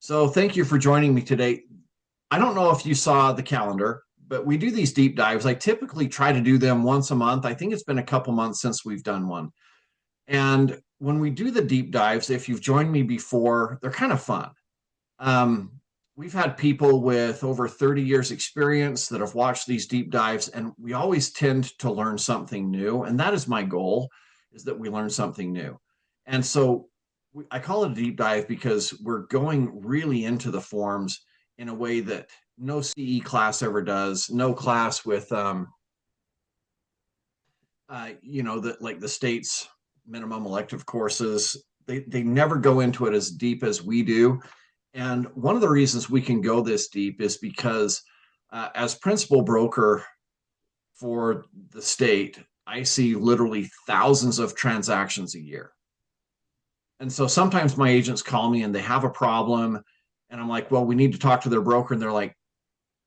So thank you for joining me today. I don't know if you saw the calendar, but we do these deep dives. I typically try to do them once a month. I think it's been a couple months since we've done one. And when we do the deep dives, if you've joined me before, they're kind of fun. Um, we've had people with over 30 years experience that have watched these deep dives, and we always tend to learn something new. And that is my goal, is that we learn something new. And so I call it a deep dive because we're going really into the forms in a way that no CE class ever does, no class with, the state's minimum elective courses. They never go into it as deep as we do. And one of the reasons we can go this deep is because as principal broker for the state, I see literally thousands of transactions a year. And so sometimes my agents call me and they have a problem. And I'm like, well, we need to talk to their broker. And they're like,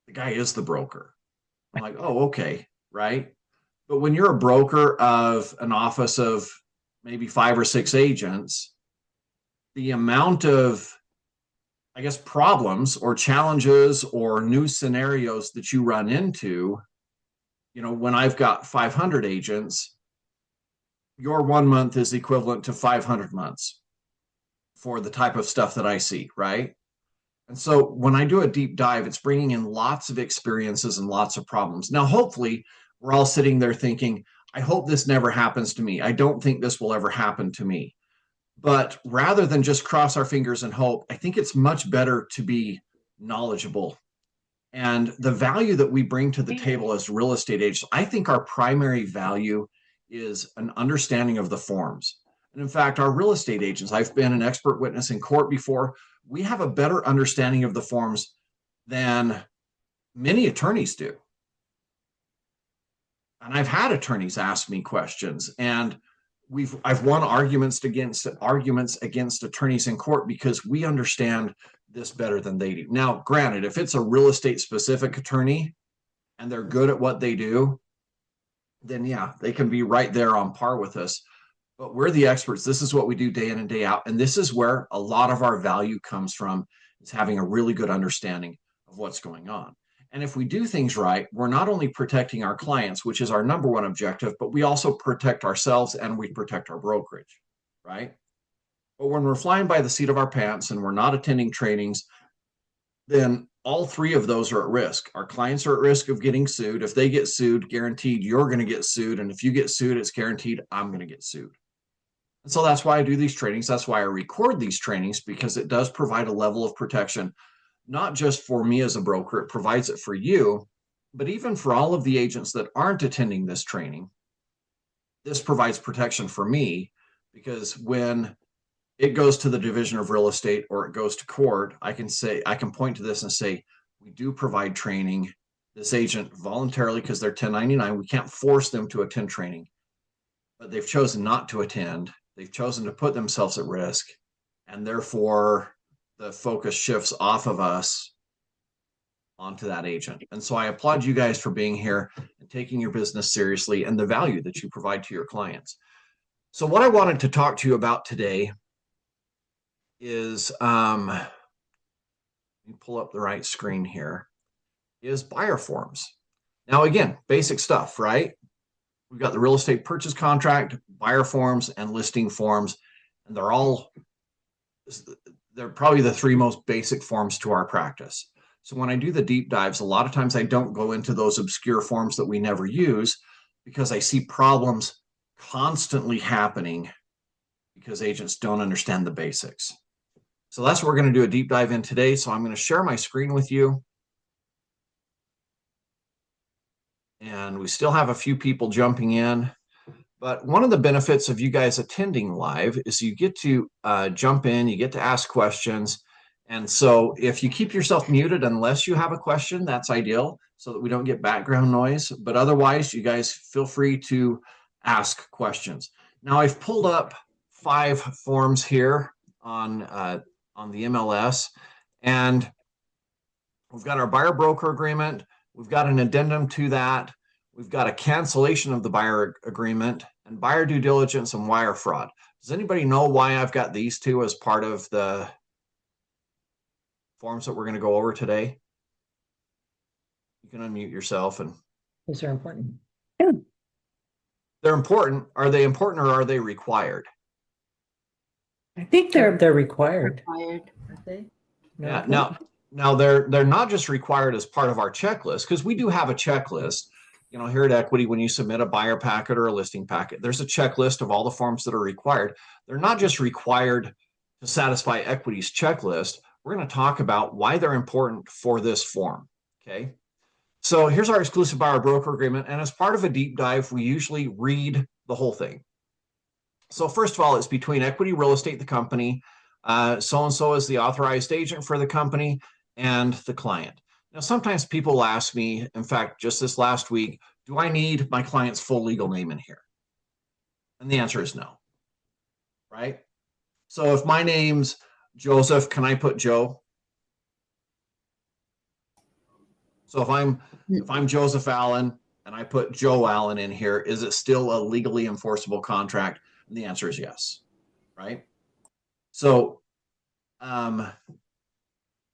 the guy is the broker. I'm like, oh, okay. Right. But when you're a broker of an office of maybe 5 or 6 agents, the amount of, I guess, problems or challenges or new scenarios that you run into, when I've got 500 agents, your 1 month is equivalent to 500 months for the type of stuff that I see, right? And so when I do a deep dive, it's bringing in lots of experiences and lots of problems. Now, hopefully, we're all sitting there thinking, I hope this never happens to me. I don't think this will ever happen to me. But rather than just cross our fingers and hope, I think it's much better to be knowledgeable. And the value that we bring to the table as real estate agents, I think our primary value is an understanding of the forms. And in fact, our real estate agents, I've been an expert witness in court before, we have a better understanding of the forms than many attorneys do. And I've had attorneys ask me questions, and I've won arguments against attorneys in court because we understand this better than they do. Now, granted, if it's a real estate specific attorney and they're good at what they do, then yeah, they can be right there on par with us. But we're the experts. This is what we do day in and day out. And this is where a lot of our value comes from, is having a really good understanding of what's going on. And if we do things right, we're not only protecting our clients, which is our number one objective, but we also protect ourselves and we protect our brokerage, right? But when we're flying by the seat of our pants and we're not attending trainings, then all three of those are at risk. Our clients are at risk of getting sued. If they get sued, guaranteed you're going to get sued. And if you get sued, it's guaranteed I'm going to get sued. And so that's why I do these trainings. That's why I record these trainings, because it does provide a level of protection, not just for me as a broker, it provides it for you, but even for all of the agents that aren't attending this training. This provides protection for me, because when it goes to the Division of Real Estate or it goes to court, I can point to this and say, we do provide training. This agent voluntarily, because they're 1099, we can't force them to attend training, but they've chosen not to attend. They've chosen to put themselves at risk, and therefore the focus shifts off of us onto that agent. And so I applaud you guys for being here and taking your business seriously and the value that you provide to your clients. So what I wanted to talk to you about today is, let me pull up the right screen here, is buyer forms. Now, again, basic stuff, right? We've got the real estate purchase contract, buyer forms, and listing forms, and they're probably the three most basic forms to our practice. So when I do the deep dives, a lot of times I don't go into those obscure forms that we never use, because I see problems constantly happening because agents don't understand the basics. So that's what we're going to do a deep dive in today. So I'm going to share my screen with you. And we still have a few people jumping in. But one of the benefits of you guys attending live is you get to jump in, you get to ask questions. And so if you keep yourself muted, unless you have a question, that's ideal, so that we don't get background noise. But otherwise, you guys feel free to ask questions. Now, I've pulled up 5 forms here on the MLS, and we've got our buyer broker agreement. We've got an addendum to that. We've got a cancellation of the buyer agreement, and buyer due diligence and wire fraud. Does anybody know why I've got these two as part of the forms that we're going to go over today? You can unmute yourself. And Those are important. Yeah. They're important. Are they important or are they required? I think They're they're required. required. Aren't they? No? Yeah. Now they're not just required as part of our checklist, because we do have a checklist. You know, here at Equity, when you submit a buyer packet or a listing packet, there's a checklist of all the forms that are required. They're not just required to satisfy Equity's checklist. We're going to talk about why they're important for this form. Okay. So here's our exclusive buyer broker agreement. And as part of a deep dive, we usually read the whole thing. So first of all, it's between Equity Real Estate, the company, so-and-so is the authorized agent for the company, and the client. Now, sometimes people ask me, in fact, just this last week, do I need my client's full legal name in here? And the answer is no, right? So if my name's Joseph, can I put Joe? So if I'm Joseph Allen and I put Joe Allen in here, is it still a legally enforceable contract? And the answer is yes, right? So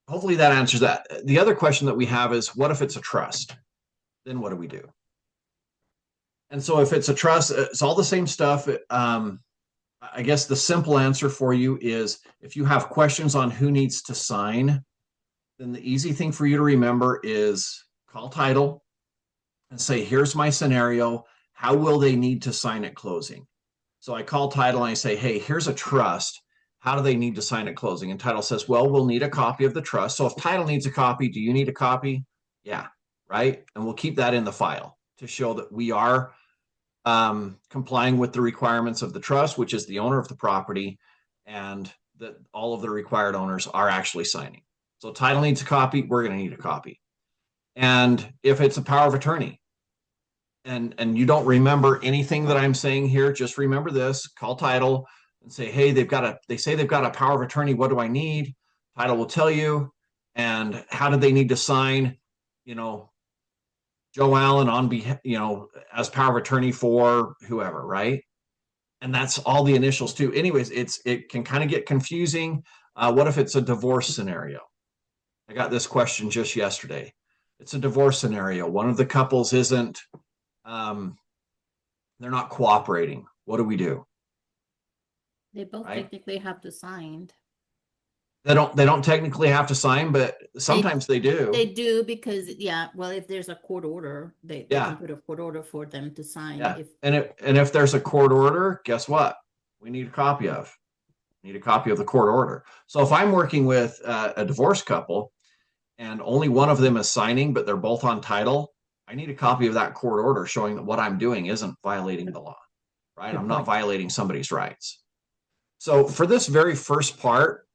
hopefully that answers that. The other question that we have is, what if it's a trust? Then what do we do? And so if it's a trust, it's all the same stuff. I guess the simple answer for you is, if you have questions on who needs to sign, then the easy thing for you to remember is call title and say, here's my scenario. How will they need to sign at closing? So I call title and I say, hey, here's a trust. How do they need to sign at closing? And title says, well, we'll need a copy of the trust. So if title needs a copy, do you need a copy? Yeah, right. And we'll keep that in the file to show that we are complying with the requirements of the trust, which is the owner of the property, and that all of the required owners are actually signing. So title needs a copy, we're going to need a copy. And if it's a power of attorney, and you don't remember anything that I'm saying here, just remember this, call title and say, hey, they say they've got a power of attorney. What do I need? Title will tell you. And how do they need to sign? You know, Joe Allen on behalf, as power of attorney for whoever, right? And that's all the initials too. Anyways, it can kind of get confusing. What if it's a divorce scenario? I got this question just yesterday. It's a divorce scenario. One of the couples isn't, they're not cooperating. What do we do? They both Right? technically have to sign. They don't technically have to sign, but sometimes they do. They do because, yeah, well, if there's a court order, they can put a court order for them to sign. Yeah. And if there's a court order, guess what? We need a copy of. We need a copy of the court order. So if I'm working with a divorced couple and only one of them is signing, but they're both on title, I need a copy of that court order showing that what I'm doing isn't violating the law, right? I'm not violating somebody's rights. So for this very first part,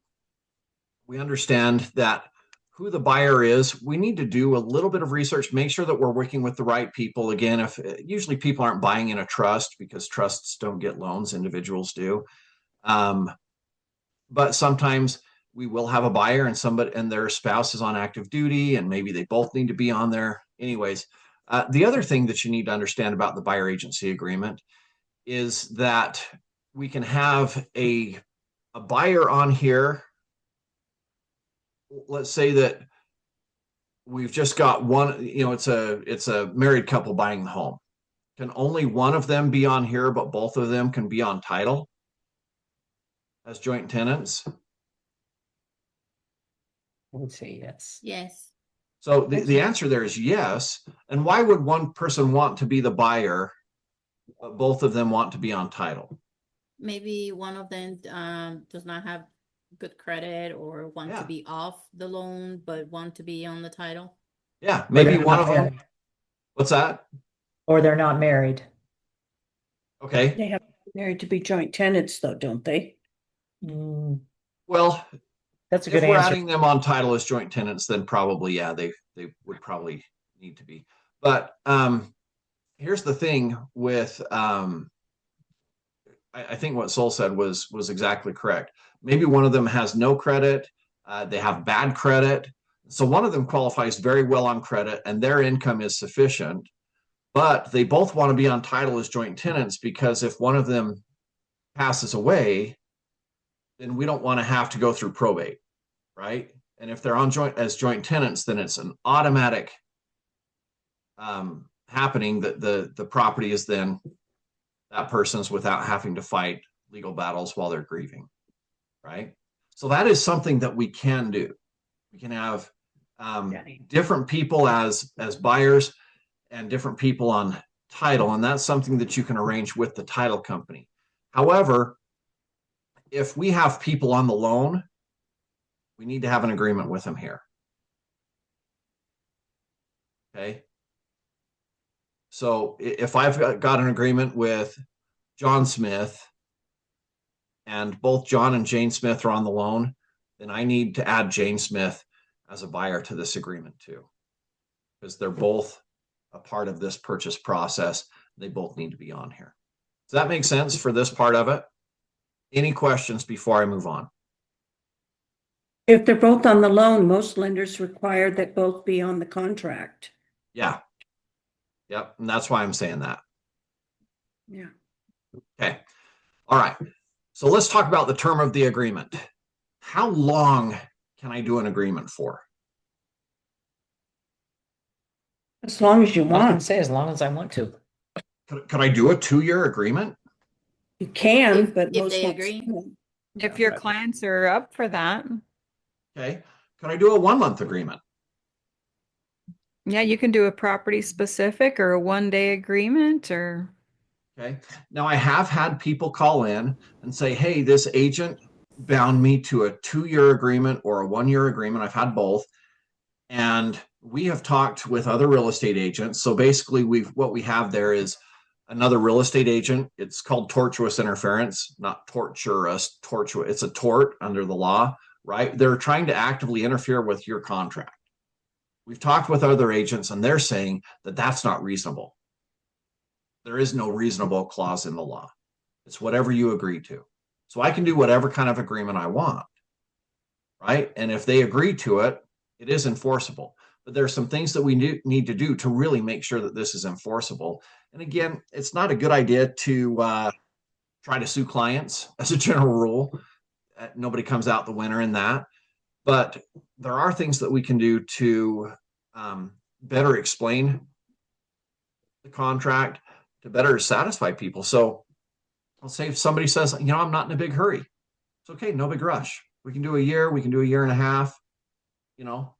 we understand that who the buyer is, we need to do a little bit of research, make sure that we're working with the right people. Again, if usually people aren't buying in a trust because trusts don't get loans, individuals do. But sometimes we will have a buyer and their spouse is on active duty, and maybe they both need to be on there. Anyways, the other thing that you need to understand about the buyer agency agreement is that we can have a buyer on here. Let's say that we've just got one, it's a married couple buying the home. Can only one of them be on here, but both of them can be on title as joint tenants? I would say yes. Yes. So the answer there is yes. And why would one person want to be the buyer, but both of them want to be on title? Maybe one of them does not have good credit or want to be off the loan, but want to be on the title. Yeah, maybe one of them. Married. What's that? Or they're not married. Okay. They have to be married to be joint tenants, though, don't they? Well, that's a if good we're answer. adding them on title as joint tenants, then probably, yeah, they would probably need to be. But here's the thing with I think what Sol said was exactly correct. Maybe one of them has no credit, they have bad credit. So one of them qualifies very well on credit and their income is sufficient, but they both want to be on title as joint tenants because if one of them passes away, then we don't want to have to go through probate, right? And if they're on joint tenants, then it's an automatic happening that the property is then that person's without having to fight legal battles while they're grieving, right? So that is something that we can do. We can have different people as buyers and different people on title, and that's something that you can arrange with the title company. However, if we have people on the loan, we need to have an agreement with them here. Okay. So if I've got an agreement with John Smith and both John and Jane Smith are on the loan, then I need to add Jane Smith as a buyer to this agreement too, because they're both a part of this purchase process. They both need to be on here. Does that make sense for this part of it? Any questions before I move on? If they're both on the loan, most lenders require that both be on the contract. Yeah. Yep. And that's why I'm saying that. Yeah. Okay. All right. So let's talk about the term of the agreement. How long can I do an agreement for? As long as you I was gonna want. say, as long as I want to. Could I do a 2-year agreement? You can, If- but if most they won't. agree. If your clients are up for that, Okay. Could I do a 1-month agreement? yeah, you can do a property specific or a 1-day agreement or Okay. Now I have had people call in and say, hey, this agent bound me to a 2-year agreement or a 1-year agreement. I've had both. And we have talked with other real estate agents. So basically what we have there is another real estate agent. It's called tortuous interference, not torturous, tortuous. It's a tort under the law, right? They're trying to actively interfere with your contract. We've talked with other agents and they're saying that that's not reasonable. There is no reasonable clause in the law. It's whatever you agree to. So I can do whatever kind of agreement I want, right? And if they agree to it, it is enforceable. But there are some things that we need to do to really make sure that this is enforceable. And again, it's not a good idea to try to sue clients as a general rule. Nobody comes out the winner in that. But there are things that we can do to better explain the contract, to better satisfy people. So I'll say if somebody says, I'm not in a big hurry. It's okay, no big rush. We can do a year, we can do a year and a half.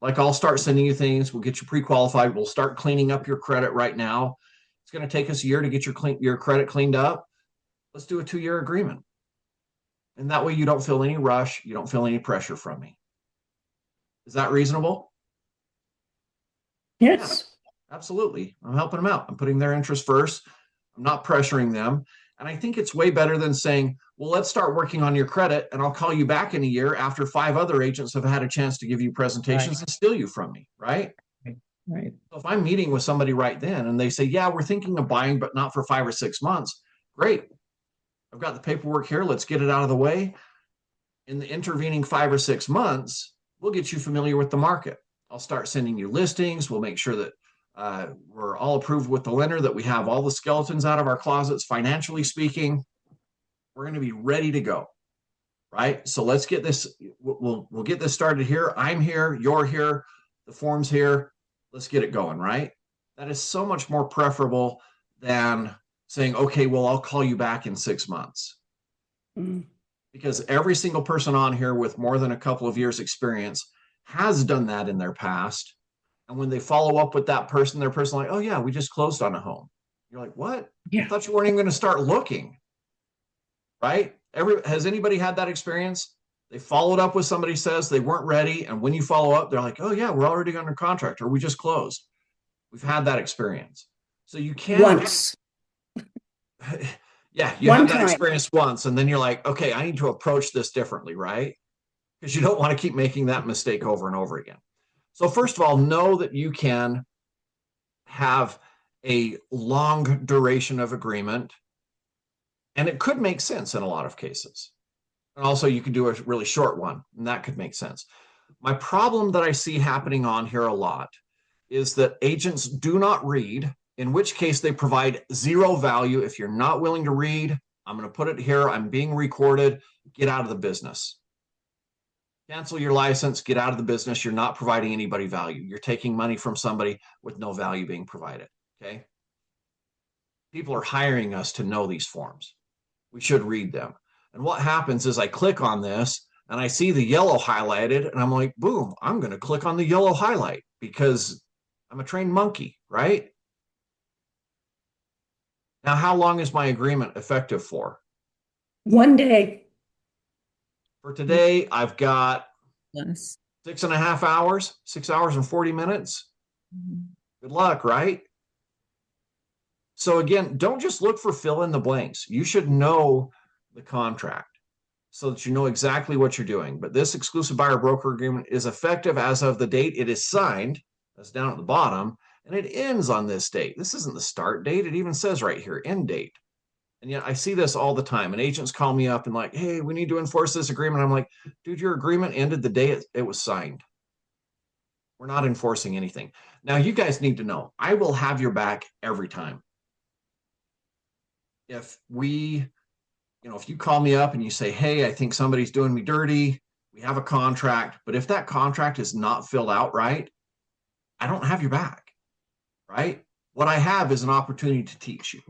Like I'll start sending you things. We'll get you pre-qualified. We'll start cleaning up your credit right now. It's going to take us a year to get your credit cleaned up. Let's do a 2-year agreement. And that way you don't feel any rush. You don't feel any pressure from me. Is that reasonable? Yes. Yeah, absolutely. I'm helping them out. I'm putting their interest first. I'm not pressuring them. And I think it's way better than saying, well, let's start working on your credit and I'll call you back in a year after 5 other agents have had a chance to give you presentations and steal you from me, right? Right. So if I'm meeting with somebody right then and they say, yeah, we're thinking of buying, but not for 5 or 6 months, great. I've got the paperwork here. Let's get it out of the way. In the intervening 5 or 6 months, we'll get you familiar with the market. I'll start sending you listings. We'll make sure that we're all approved with the lender, that we have all the skeletons out of our closets, financially speaking. We're going to be ready to go, right? So let's get this, we'll get this started here. I'm here, you're here, the form's here. Let's get it going, right? That is so much more preferable than saying, okay, well, I'll call you back in 6 months. Because every single person on here with more than a couple of years experience has done that in their past. And when they follow up with that person, their person like, oh yeah, we just closed on a home. You're like, what? Yeah. I thought you weren't even going to start looking, right? Has anybody had that experience? They followed up with somebody says they weren't ready. And when you follow up, they're like, oh yeah, we're already under contract or we just closed. We've had that experience. So you can't. Once. Yeah, you One have that time. experience once and then you're like, okay, I need to approach this differently, right? Because you don't want to keep making that mistake over and over again. So first of all, know that you can have a long duration of agreement and it could make sense in a lot of cases. And also you could do a really short one and that could make sense. My problem that I see happening on here a lot is that agents do not read, in which case they provide zero value. If you're not willing to read, I'm going to put it here. I'm being recorded. Get out of the business. Cancel your license, get out of the business. You're not providing anybody value. You're taking money from somebody with no value being provided. Okay. People are hiring us to know these forms. We should read them. And what happens is I click on this and I see the yellow highlighted and I'm like, boom, I'm going to click on the yellow highlight because I'm a trained monkey, right? Now, how long is my agreement effective for? 1 day. For today, I've got Yes. 6.5 hours, 6 hours and 40 minutes. Good luck, right? So again, don't just look for fill in the blanks. You should know the contract so that you know exactly what you're doing. But this exclusive buyer broker agreement is effective as of the date it is signed. That's down at the bottom. And it ends on this date. This isn't the start date. It even says right here, end date. And yet I see this all the time. And agents call me up and like, hey, we need to enforce this agreement. I'm like, dude, your agreement ended the day it was signed. We're not enforcing anything. Now, you guys need to know, I will have your back every time. If if you call me up and you say, hey, I think somebody's doing me dirty, we have a contract, but if that contract is not filled out right, I don't have your back, right? What I have is an opportunity to teach you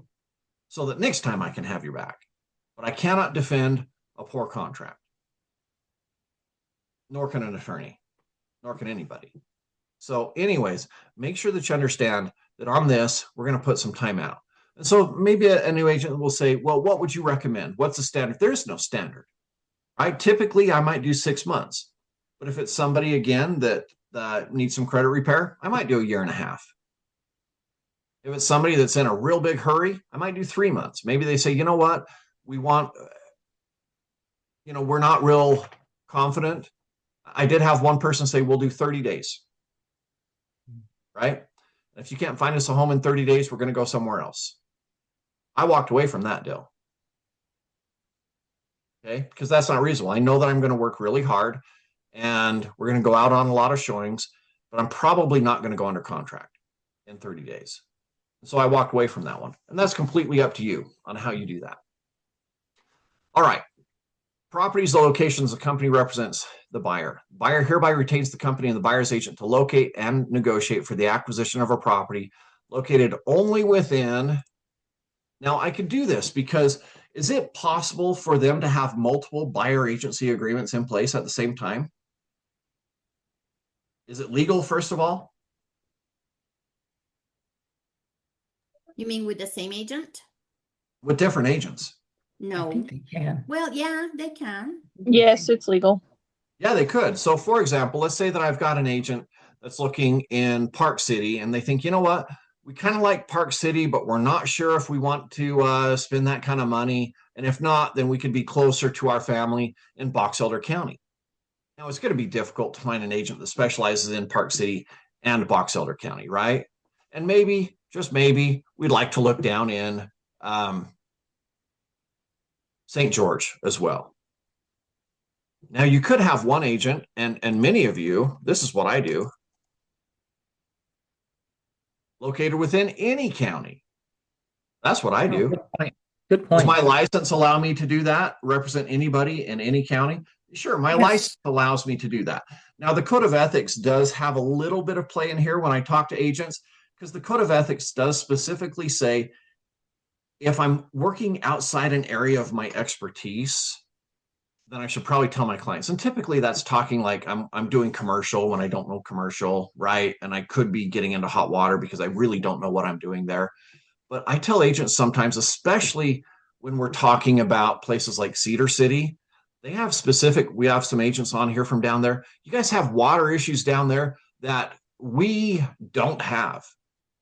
so that next time I can have your back. But I cannot defend a poor contract, nor can an attorney, nor can anybody. So anyways, make sure that you understand that on this, we're going to put some time out. And so maybe a new agent will say, well, what would you recommend? What's the standard? There's no standard, right? Typically, I might do 6 months. But if it's somebody, again, that needs some credit repair, I might do 1.5 years. If it's somebody that's in a real big hurry, I might do 3 months. Maybe they say, you know what, we want, we're not real confident. I did have one person say, we'll do 30 days, right? If you can't find us a home in 30 days, we're going to go somewhere else. I walked away from that deal. Okay, because that's not reasonable. I know that I'm going to work really hard and we're going to go out on a lot of showings, but I'm probably not going to go under contract in 30 days. So I walked away from that one. And that's completely up to you on how you do that. All right. Properties, the locations, the company represents the buyer. Buyer hereby retains the company and the buyer's agent to locate and negotiate for the acquisition of a property located only within. Now, I could do this because is it possible for them to have multiple buyer agency agreements in place at the same time? Is it legal, first of all? You mean with the same agent? With different agents? I No. think they can. Well, yeah, they can. Yes, it's legal. Yeah, they could. So for example, let's say that I've got an agent that's looking in Park City and they think, you know what, we kind of like Park City, but we're not sure if we want to spend that kind of money. And if not, then we could be closer to our family in Box Elder County. Now, it's going to be difficult to find an agent that specializes in Park City and Box Elder County, right? And maybe, just maybe, we'd like to look down in St. George as well. Now, you could have one agent, and many of you, this is what I do, located within any county. That's what I do. Good point. Good Does point. my license allow me to do that? Represent anybody in any county? Sure, my Yes. license allows me to do that. Now, the Code of Ethics does have a little bit of play in here when I talk to agents, because the Code of Ethics does specifically say if I'm working outside an area of my expertise, then I should probably tell my clients. And typically that's talking like I'm doing commercial when I don't know commercial, right? And I could be getting into hot water because I really don't know what I'm doing there. But I tell agents sometimes, especially when we're talking about places like Cedar City, they have specific, we have some agents on here from down there. You guys have water issues down there that we don't have.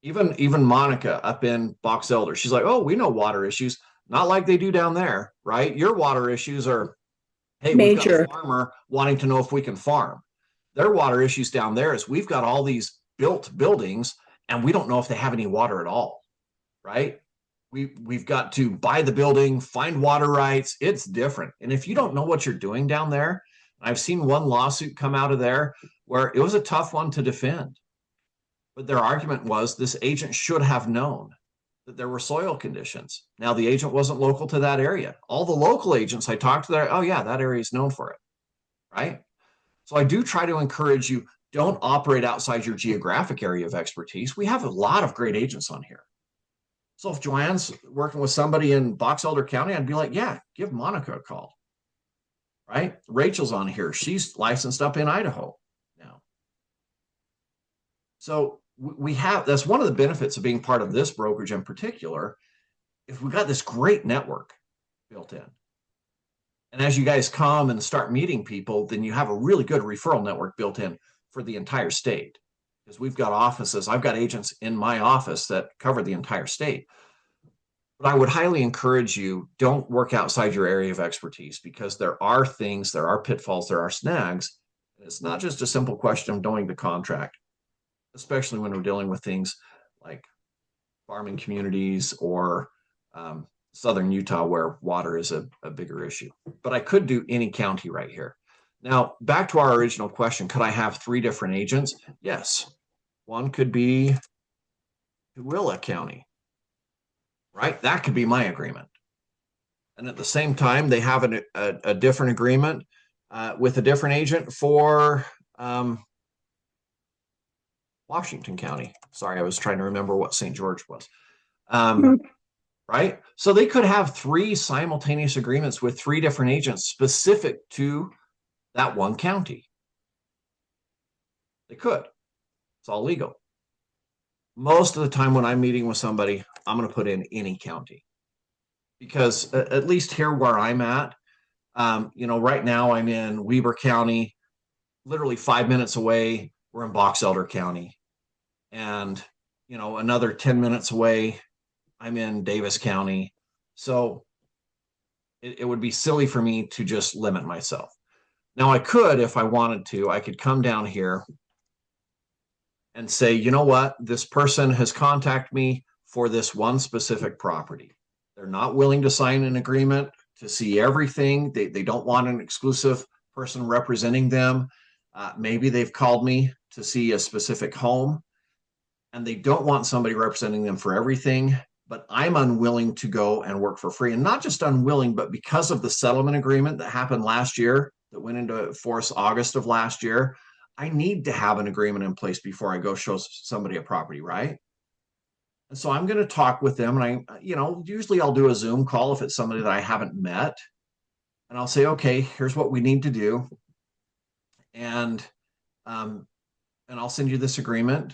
Even Monica up in Box Elder, she's like, oh, we know water issues, not like they do down there, right? Your water issues are, hey, we've got Major. a farmer wanting to know if we can farm. Their water issues down there is we've got all these built buildings and we don't know if they have any water at all, right? We've got to buy the building, find water rights. It's different. And if you don't know what you're doing down there, I've seen one lawsuit come out of there where it was a tough one to defend. But their argument was this agent should have known that there were soil conditions. Now, the agent wasn't local to that area. All the local agents I talked to there, oh yeah, that area is known for it, right? So I do try to encourage you, don't operate outside your geographic area of expertise. We have a lot of great agents on here. So if Joanne's working with somebody in Box Elder County, I'd be like, yeah, give Monica a call. Right? Rachel's on here. She's licensed up in Idaho now. So we have, that's one of the benefits of being part of this brokerage in particular, is we got this great network built in. And as you guys come and start meeting people, then you have a really good referral network built in for the entire state. Because we've got offices, I've got agents in my office that cover the entire state. But I would highly encourage you, don't work outside your area of expertise, because there are things, there are pitfalls, there are snags. It's not just a simple question of knowing the contract, especially when we're dealing with things like farming communities or southern Utah, where water is a bigger issue. But I could do any county right here. Now, back to our original question, could I have 3 different agents? Yes. One could be Tooele County, right? That could be my agreement. And at the same time, they have a different agreement with a different agent for Washington County. Sorry, I was trying to remember what St. George was. Right? So they could have 3 simultaneous agreements with 3 different agents specific to that one county. They could. It's all legal. Most of the time when I'm meeting with somebody, I'm going to put in any county. Because at least here where I'm at, right now I'm in Weber County, literally 5 minutes away, we're in Box Elder County. And, another 10 minutes away, I'm in Davis County. So it would be silly for me to just limit myself. Now I could, if I wanted to, I could come down here and say, you know what, this person has contacted me for this one specific property. They're not willing to sign an agreement to see everything. They don't want an exclusive person representing them. Maybe they've called me to see a specific home and they don't want somebody representing them for everything, but I'm unwilling to go and work for free. And not just unwilling, but because of the settlement agreement that happened last year, that went into force August of last year, I need to have an agreement in place before I go show somebody a property, right? And so I'm going to talk with them, and usually I'll do a Zoom call if it's somebody that I haven't met, and I'll say, okay, here's what we need to do, and I'll send you this agreement.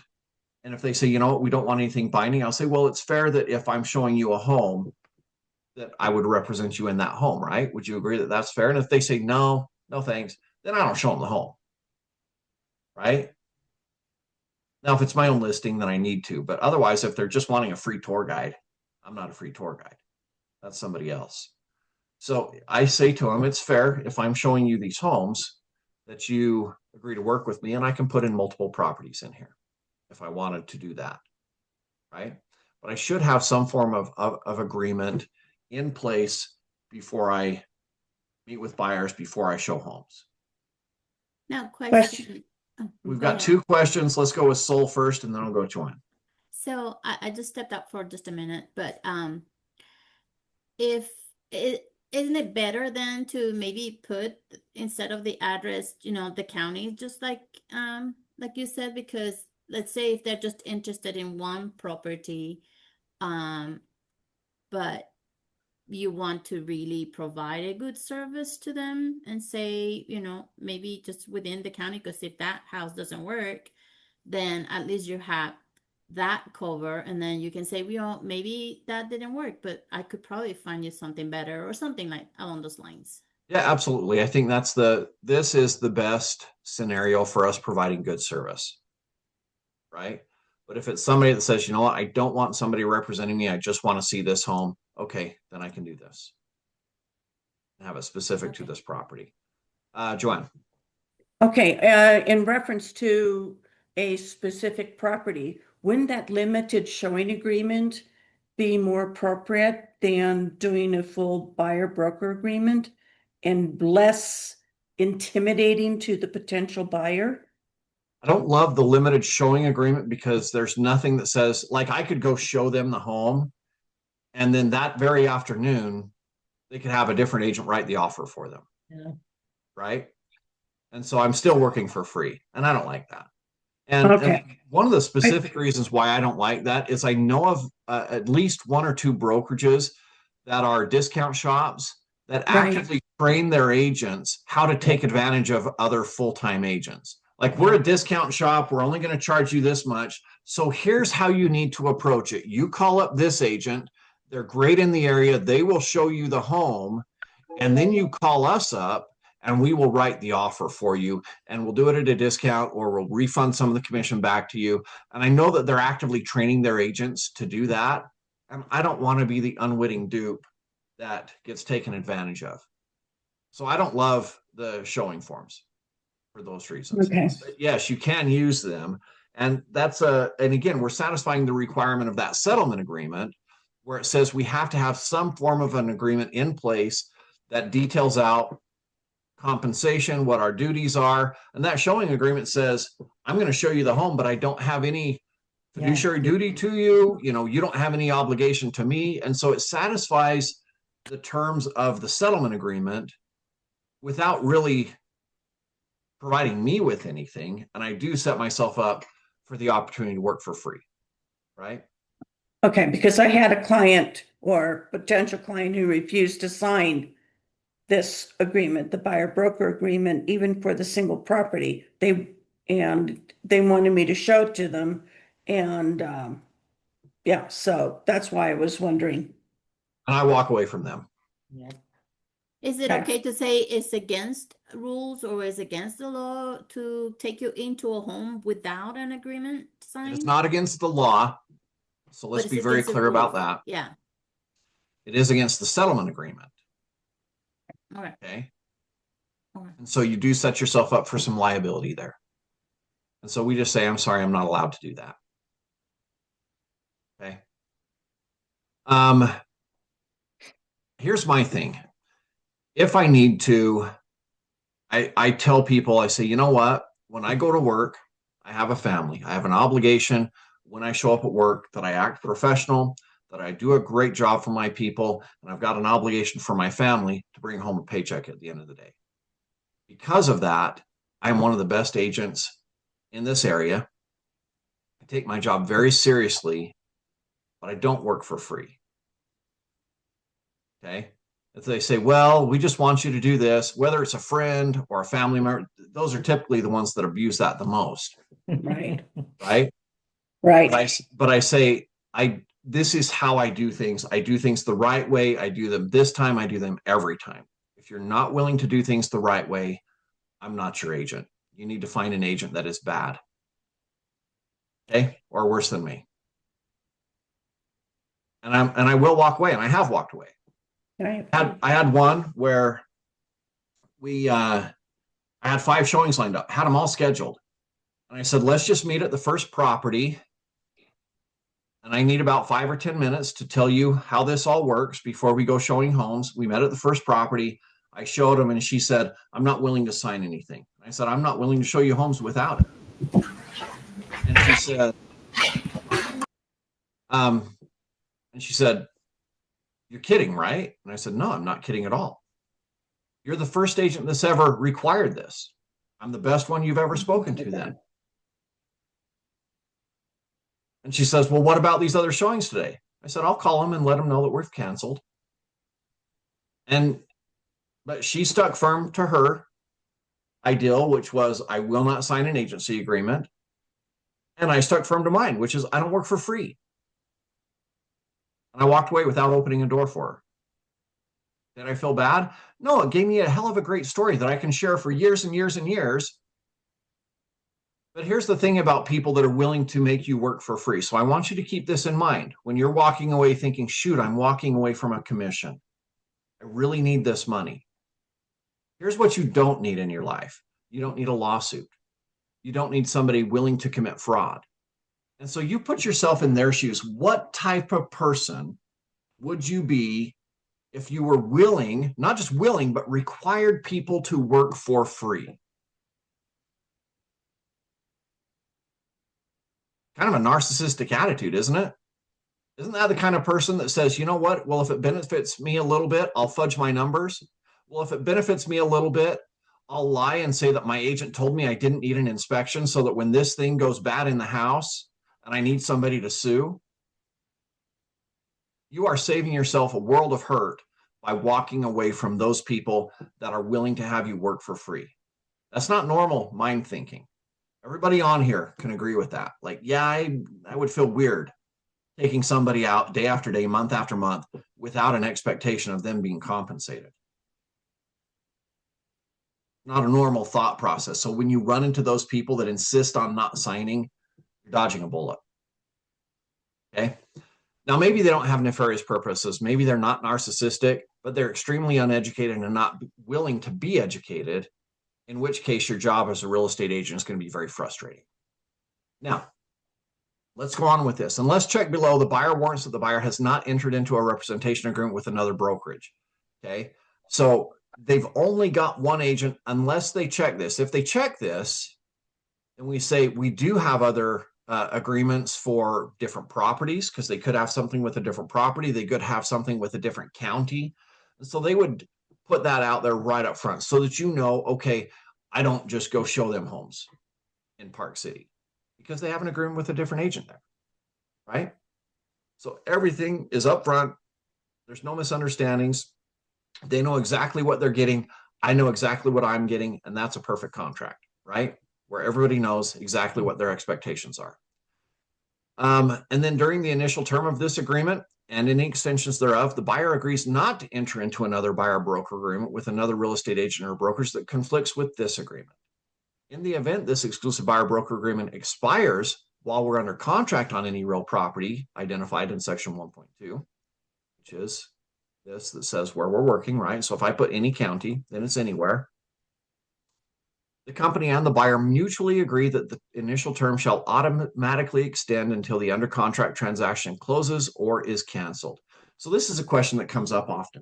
And if they say, we don't want anything binding, I'll say, well, it's fair that if I'm showing you a home, that I would represent you in that home, right? Would you agree that that's fair? And if they say no thanks, then I don't show them the home, right? Now, if it's my own listing, then I need to. But otherwise, if they're just wanting a free tour guide, I'm not a free tour guide. That's somebody else. So I say to them, it's fair if I'm showing you these homes that you agree to work with me, and I can put in multiple properties in here if I wanted to do that, right? But I should have some form of agreement in place before I meet with buyers, before I show homes. Now, question. We've Go got ahead. 2 questions. Let's go with Sol first, and then I'll go to Joanne. So I just stepped up for just a minute, but if it isn't it better then to maybe put instead of the address, the county, just like you said, because let's say if they're just interested in one property, but you want to really provide a good service to them and say, maybe just within the county, because if that house doesn't work, then at least you have that cover, and then you can say, maybe that didn't work, but I could probably find you something better or something like along those lines. Yeah, absolutely. I think this is the best scenario for us providing good service, right? But if it's somebody that says, what, I don't want somebody representing me, I just want to see this home, okay, then I can do this and have it specific to this property. Joanne. Okay, in reference to a specific property, wouldn't that limited showing agreement be more appropriate than doing a full buyer broker agreement and less intimidating to the potential buyer? I don't love the limited showing agreement because there's nothing that says, like, I could go show them the home, and then that very afternoon, they could have a different agent write the offer for them. Yeah. Right? And so I'm still working for free, and I don't like that. And Okay. one of the specific reasons why I don't like that is I know of at least one or two brokerages that are discount shops that Right. actively train their agents how to take advantage of other full-time agents. Like, we're a discount shop, we're only going to charge you this much. So here's how you need to approach it. You call up this agent, they're great in the area, they will show you the home, and then you call us up and we will write the offer for you, and we'll do it at a discount, or we'll refund some of the commission back to you. And I know that they're actively training their agents to do that. And I don't want to be the unwitting dupe that gets taken advantage of. So I don't love the showing forms for those reasons. Okay. But yes, you can use them. And and again, we're satisfying the requirement of that settlement agreement where it says we have to have some form of an agreement in place that details out compensation, what our duties are. And that showing agreement says, I'm going to show you the home, but I don't have any fiduciary duty to you. You know, you don't have any obligation to me. And so it satisfies the terms of the settlement agreement without really providing me with anything. And I do set myself up for the opportunity to work for free, right? Okay, because I had a client or potential client who refused to sign this agreement, the buyer broker agreement, even for the single property. They wanted me to show it to them. And yeah, so that's why I was wondering. And I walk away from them. Yeah. Is it Okay. okay to say it's against rules or is against the law to take you into a home without an agreement signed? It's not against the law. So let's But be it's very against the clear about rules. that. Yeah. It is against the settlement agreement. All right. Okay. Okay. And so you do set yourself up for some liability there. And so we just say, I'm sorry, I'm not allowed to do that. Okay. Here's my thing. If I need to, I tell people, I say, you know what? When I go to work, I have a family. I have an obligation when I show up at work that I act professional, that I do a great job for my people, and I've got an obligation for my family to bring home a paycheck at the end of the day. Because of that, I'm one of the best agents in this area. I take my job very seriously, but I don't work for free. Okay. If they say, well, we just want you to do this, whether it's a friend or a family member, those are typically the ones that abuse that the most. Right. Right. Right. But I say, this is how I do things. I do things the right way. I do them this time. I do them every time. If you're not willing to do things the right way, I'm not your agent. You need to find an agent that is bad. Okay. Or worse than me. And I will walk away, and I have walked away. Right. I had one where I had 5 showings lined up, had them all scheduled. And I said, let's just meet at the first property. And I need about 5 or 10 minutes to tell you how this all works before we go showing homes. We met at the first property. I showed them, and she said, I'm not willing to sign anything. I said, I'm not willing to show you homes without it. And she said, you're kidding, right? And I said, no, I'm not kidding at all. You're the first agent that's ever required this. I'm the best one you've ever spoken to then. And she says, well, what about these other showings today? I said, I'll call them and let them know that we've canceled. But she stuck firm to her ideal, which was, I will not sign an agency agreement. And I stuck firm to mine, which is, I don't work for free. And I walked away without opening a door for her. Did I feel bad? No, it gave me a hell of a great story that I can share for years and years and years. But here's the thing about people that are willing to make you work for free. So I want you to keep this in mind when you're walking away thinking, shoot, I'm walking away from a commission. I really need this money. Here's what you don't need in your life. You don't need a lawsuit. You don't need somebody willing to commit fraud. And so you put yourself in their shoes. What type of person would you be if you were willing, not just willing, but required people to work for free? Kind of a narcissistic attitude, isn't it? Isn't that the kind of person that says, you know what? Well, if it benefits me a little bit, I'll fudge my numbers. Well, if it benefits me a little bit, I'll lie and say that my agent told me I didn't need an inspection so that when this thing goes bad in the house and I need somebody to sue, you are saving yourself a world of hurt by walking away from those people that are willing to have you work for free. That's not normal mind thinking. Everybody on here can agree with that. Like, yeah, I would feel weird taking somebody out day after day, month after month, without an expectation of them being compensated. Not a normal thought process. So when you run into those people that insist on not signing, you're dodging a bullet. Okay. Now, maybe they don't have nefarious purposes. Maybe they're not narcissistic, but they're extremely uneducated and not willing to be educated, in which case your job as a real estate agent is going to be very frustrating. Now, let's go on with this. And let's check below. The buyer warrants that the buyer has not entered into a representation agreement with another brokerage. Okay. So they've only got one agent unless they check this. If they check this, then we say we do have other agreements for different properties, because they could have something with a different property. They could have something with a different county. And so they would put that out there right up front so that you know, okay, I don't just go show them homes in Park City because they have an agreement with a different agent there, right? So everything is up front. There's no misunderstandings. They know exactly what they're getting. I know exactly what I'm getting, and that's a perfect contract, right? Where everybody knows exactly what their expectations are. And then during the initial term of this agreement and any extensions thereof, the buyer agrees not to enter into another buyer-broker agreement with another real estate agent or brokerage that conflicts with this agreement. In the event this exclusive buyer-broker agreement expires while we're under contract on any real property identified in section 1.2, which is this that says where we're working, right? So if I put any county, then it's anywhere. The company and the buyer mutually agree that the initial term shall automatically extend until the under contract transaction closes or is canceled. So this is a question that comes up often.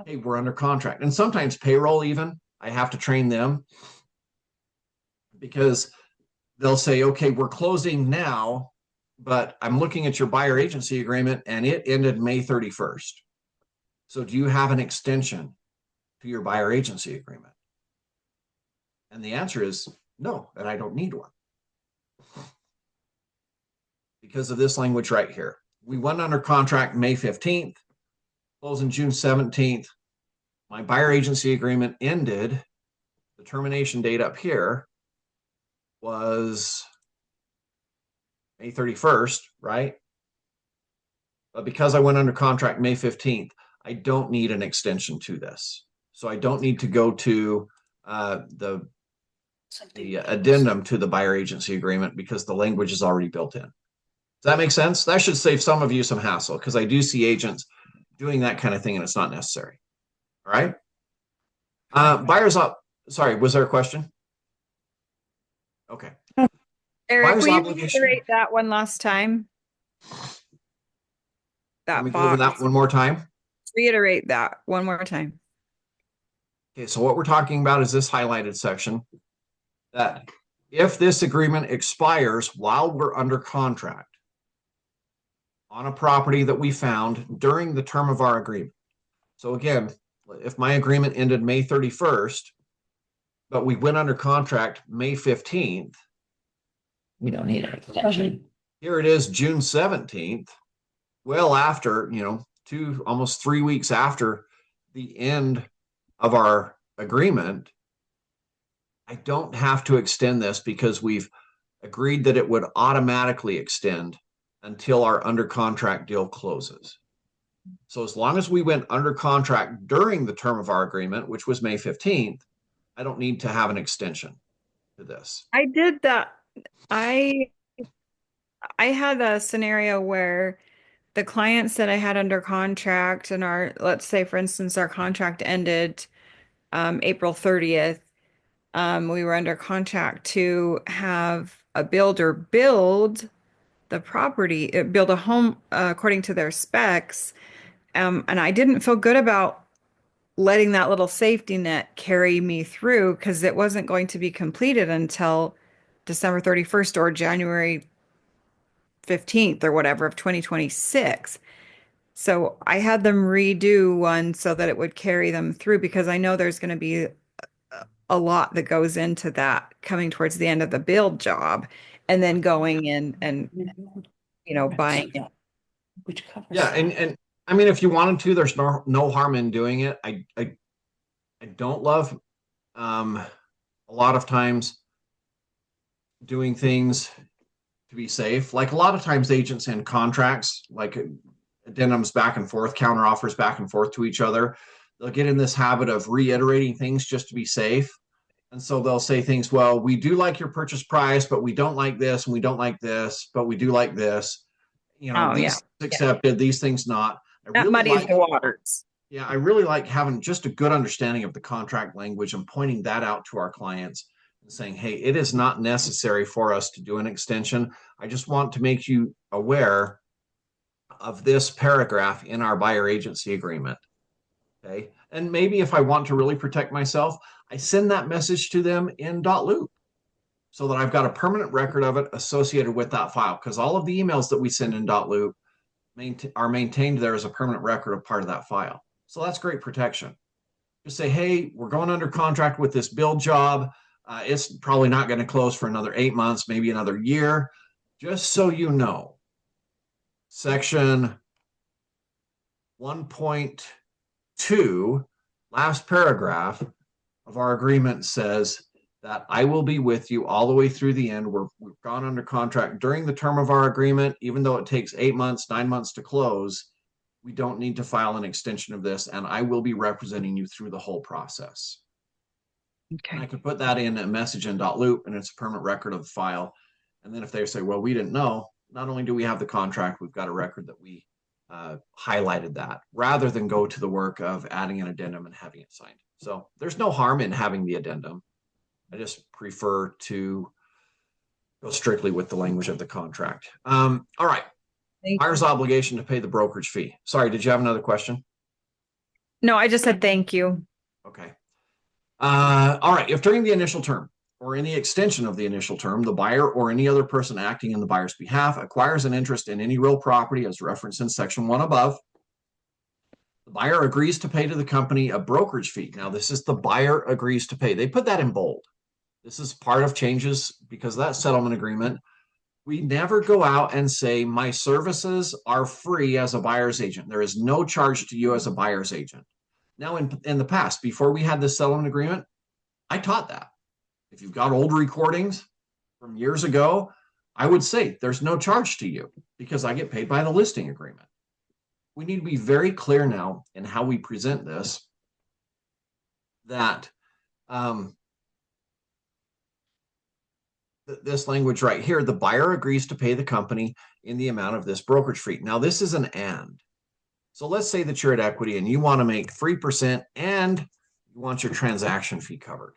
Hey, we're under contract. And sometimes payroll even, I have to train them because they'll say, okay, we're closing now, but I'm looking at your buyer agency agreement and it ended May 31st. So do you have an extension to your buyer agency agreement? And the answer is no, and I don't need one. Because of this language right here. We went under contract May 15th, closing June 17th. My buyer agency agreement ended. The termination date up here was May 31st, right? But because I went under contract May 15th, I don't need an extension to this. So I don't need to go to the addendum to the buyer agency agreement because the language is already built in. Does that make sense? That should save some of you some hassle because I do see agents doing that kind of thing and it's not necessary. All right. Buyers up. Sorry, was there a question? Okay. Eric, Buyer's will you obligation. reiterate that one last time? Let That me go over that box. one more time. Reiterate that one more time. Okay, so what we're talking about is this highlighted section that if this agreement expires while we're under contract on a property that we found during the term of our agreement. So again, if my agreement ended May 31st, but we went under contract May 15th, We don't need an extension. here it is June 17th, well after, almost 3 weeks after the end of our agreement, I don't have to extend this because we've agreed that it would automatically extend until our under contract deal closes. So as long as we went under contract during the term of our agreement, which was May 15th, I don't need to have an extension to this. I did that. I had a scenario where the clients that I had under contract and let's say for instance, our contract ended April 30th. We were under contract to have a builder build the property, build a home according to their specs. And I didn't feel good about letting that little safety net carry me through because it wasn't going to be completed until December 31st or January 15th or whatever of 2026. So I had them redo one so that it would carry them through because I know there's going to be a lot that goes into that coming towards the end of the build job and then going in and, buying. Yeah. Which covers. Yeah, and I mean, if you wanted to, there's no harm in doing it. I don't love a lot of times doing things to be safe. Like a lot of times agents and contracts, like addendums back and forth, counter offers back and forth to each other. They'll get in this habit of reiterating things just to be safe. And so they'll say things, well, we do like your purchase price, but we don't like this, and we don't like this, but we do like this. Oh, These accepted, these things not. That muddies the waters. Yeah, I really like having just a good understanding of the contract language and pointing that out to our clients and saying, hey, it is not necessary for us to do an extension. I just want to make you aware of this paragraph in our buyer agency agreement. Okay. And maybe if I want to really protect myself, I send that message to them in .loop so that I've got a permanent record of it associated with that file, because all of the emails that we send in .loop are maintained there as a permanent record of part of that file. So that's great protection. Just say, hey, we're going under contract with this build job. It's probably not going to close for another 8 months, maybe another year. Just so you know, section 1.2, last paragraph of our agreement says that I will be with you all the way through the end. We've gone under contract during the term of our agreement, even though it takes 8 months, 9 months to close. We don't need to file an extension of this, and I will be representing you through the whole process. Okay. And I could put that in a message in .loop, and it's a permanent record of the file. And then if they say, well, we didn't know, not only do we have the contract, we've got a record that we highlighted that, rather than go to the work of adding an addendum and having it signed. So there's no harm in having the addendum. I just prefer to go strictly with the language of the contract. All right. Buyer's obligation to pay the brokerage fee. Sorry, did you have another question? No, I just said thank you. Okay. All right. If during the initial term or any extension of the initial term, the buyer or any other person acting in the buyer's behalf acquires an interest in any real property as referenced in section 1 above, the buyer agrees to pay to the company a brokerage fee. Now, this is the buyer agrees to pay. They put that in bold. This is part of changes because of that settlement agreement. We never go out and say, my services are free as a buyer's agent. There is no charge to you as a buyer's agent. Now, in the past, before we had this settlement agreement, I taught that. If you've got old recordings from years ago, I would say there's no charge to you because I get paid by the listing agreement. We need to be very clear now in how we present this, that this language right here, the buyer agrees to pay the company in the amount of this brokerage fee. Now, this is an and. So let's say that you're at equity and you want to make 3% and you want your transaction fee covered.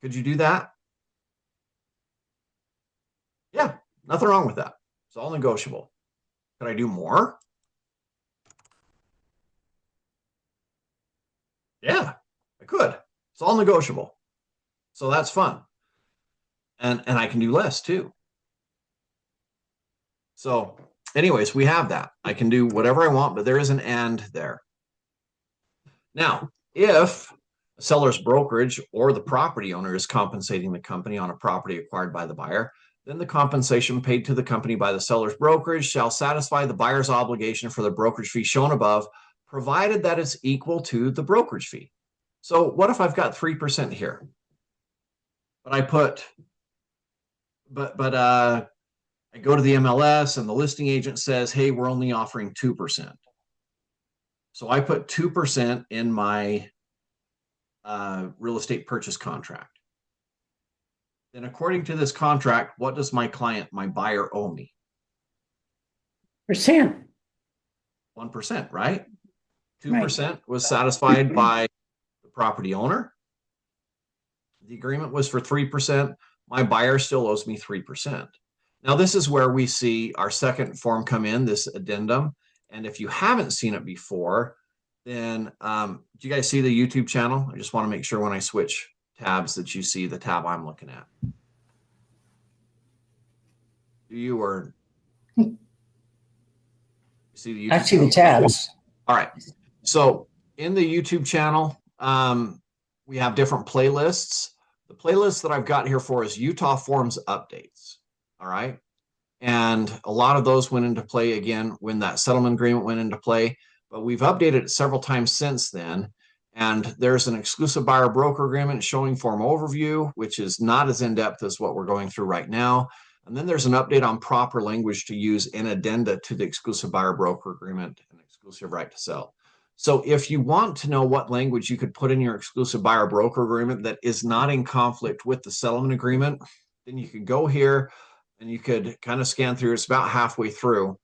Could you do that? Yeah, nothing wrong with that. It's all negotiable. Could I do more? Yeah, I could. It's all negotiable. So that's fun. And I can do less too. So anyways, we have that. I can do whatever I want, but there is an and there. Now, if a seller's brokerage or the property owner is compensating the company on a property acquired by the buyer, then the compensation paid to the company by the seller's brokerage shall satisfy the buyer's obligation for the brokerage fee shown above, provided that it's equal to the brokerage fee. So what if I've got 3% here? But I put I go to the MLS and the listing agent says, hey, we're only offering 2%. So I put 2% in my real estate purchase contract. Then according to this contract, what does my client, my buyer, owe me? 1%, right? 2% was satisfied by the property owner. The agreement was for 3%. My buyer still owes me 3%. Now, this is where we see our second form come in, this addendum. And if you haven't seen it before, then do you guys see the YouTube channel? I just want to make sure when I switch tabs that you see the tab I'm looking at. Do you or you see the YouTube I see the tabs. All right. So in the YouTube channel, We have different playlists. The playlist that I've got here for is Utah Forms updates. All right. And a lot of those went into play again when that settlement agreement went into play, but we've updated it several times since then. And there's an exclusive buyer broker agreement showing form overview, which is not as in-depth as what we're going through right now. And then there's an update on proper language to use in addenda to the exclusive buyer broker agreement and exclusive right to sell. So if you want to know what language you could put in your exclusive buyer broker agreement that is not in conflict with the settlement agreement, then you could go here and you could kind of scan through. It's about halfway through.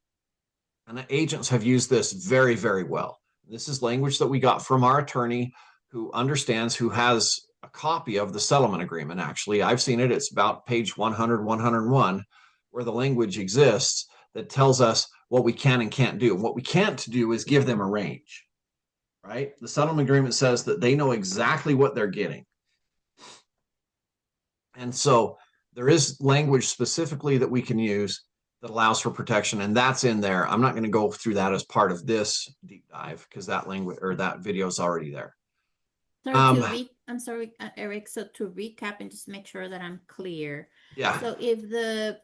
And the agents have used this very, very well. This is language that we got from our attorney who understands, who has a copy of the settlement agreement. Actually, I've seen it. It's about page 100, 101, where the language exists that tells us what we can and can't do. What we can't do is give them a range, right? The settlement agreement says that they know exactly what they're getting. And so there is language specifically that we can use that allows for protection, and that's in there. I'm not going to go through that as part of this deep dive because that language or that video is already there. So I'm sorry, Eric. So to recap and just make sure that I'm clear. Yeah. So if the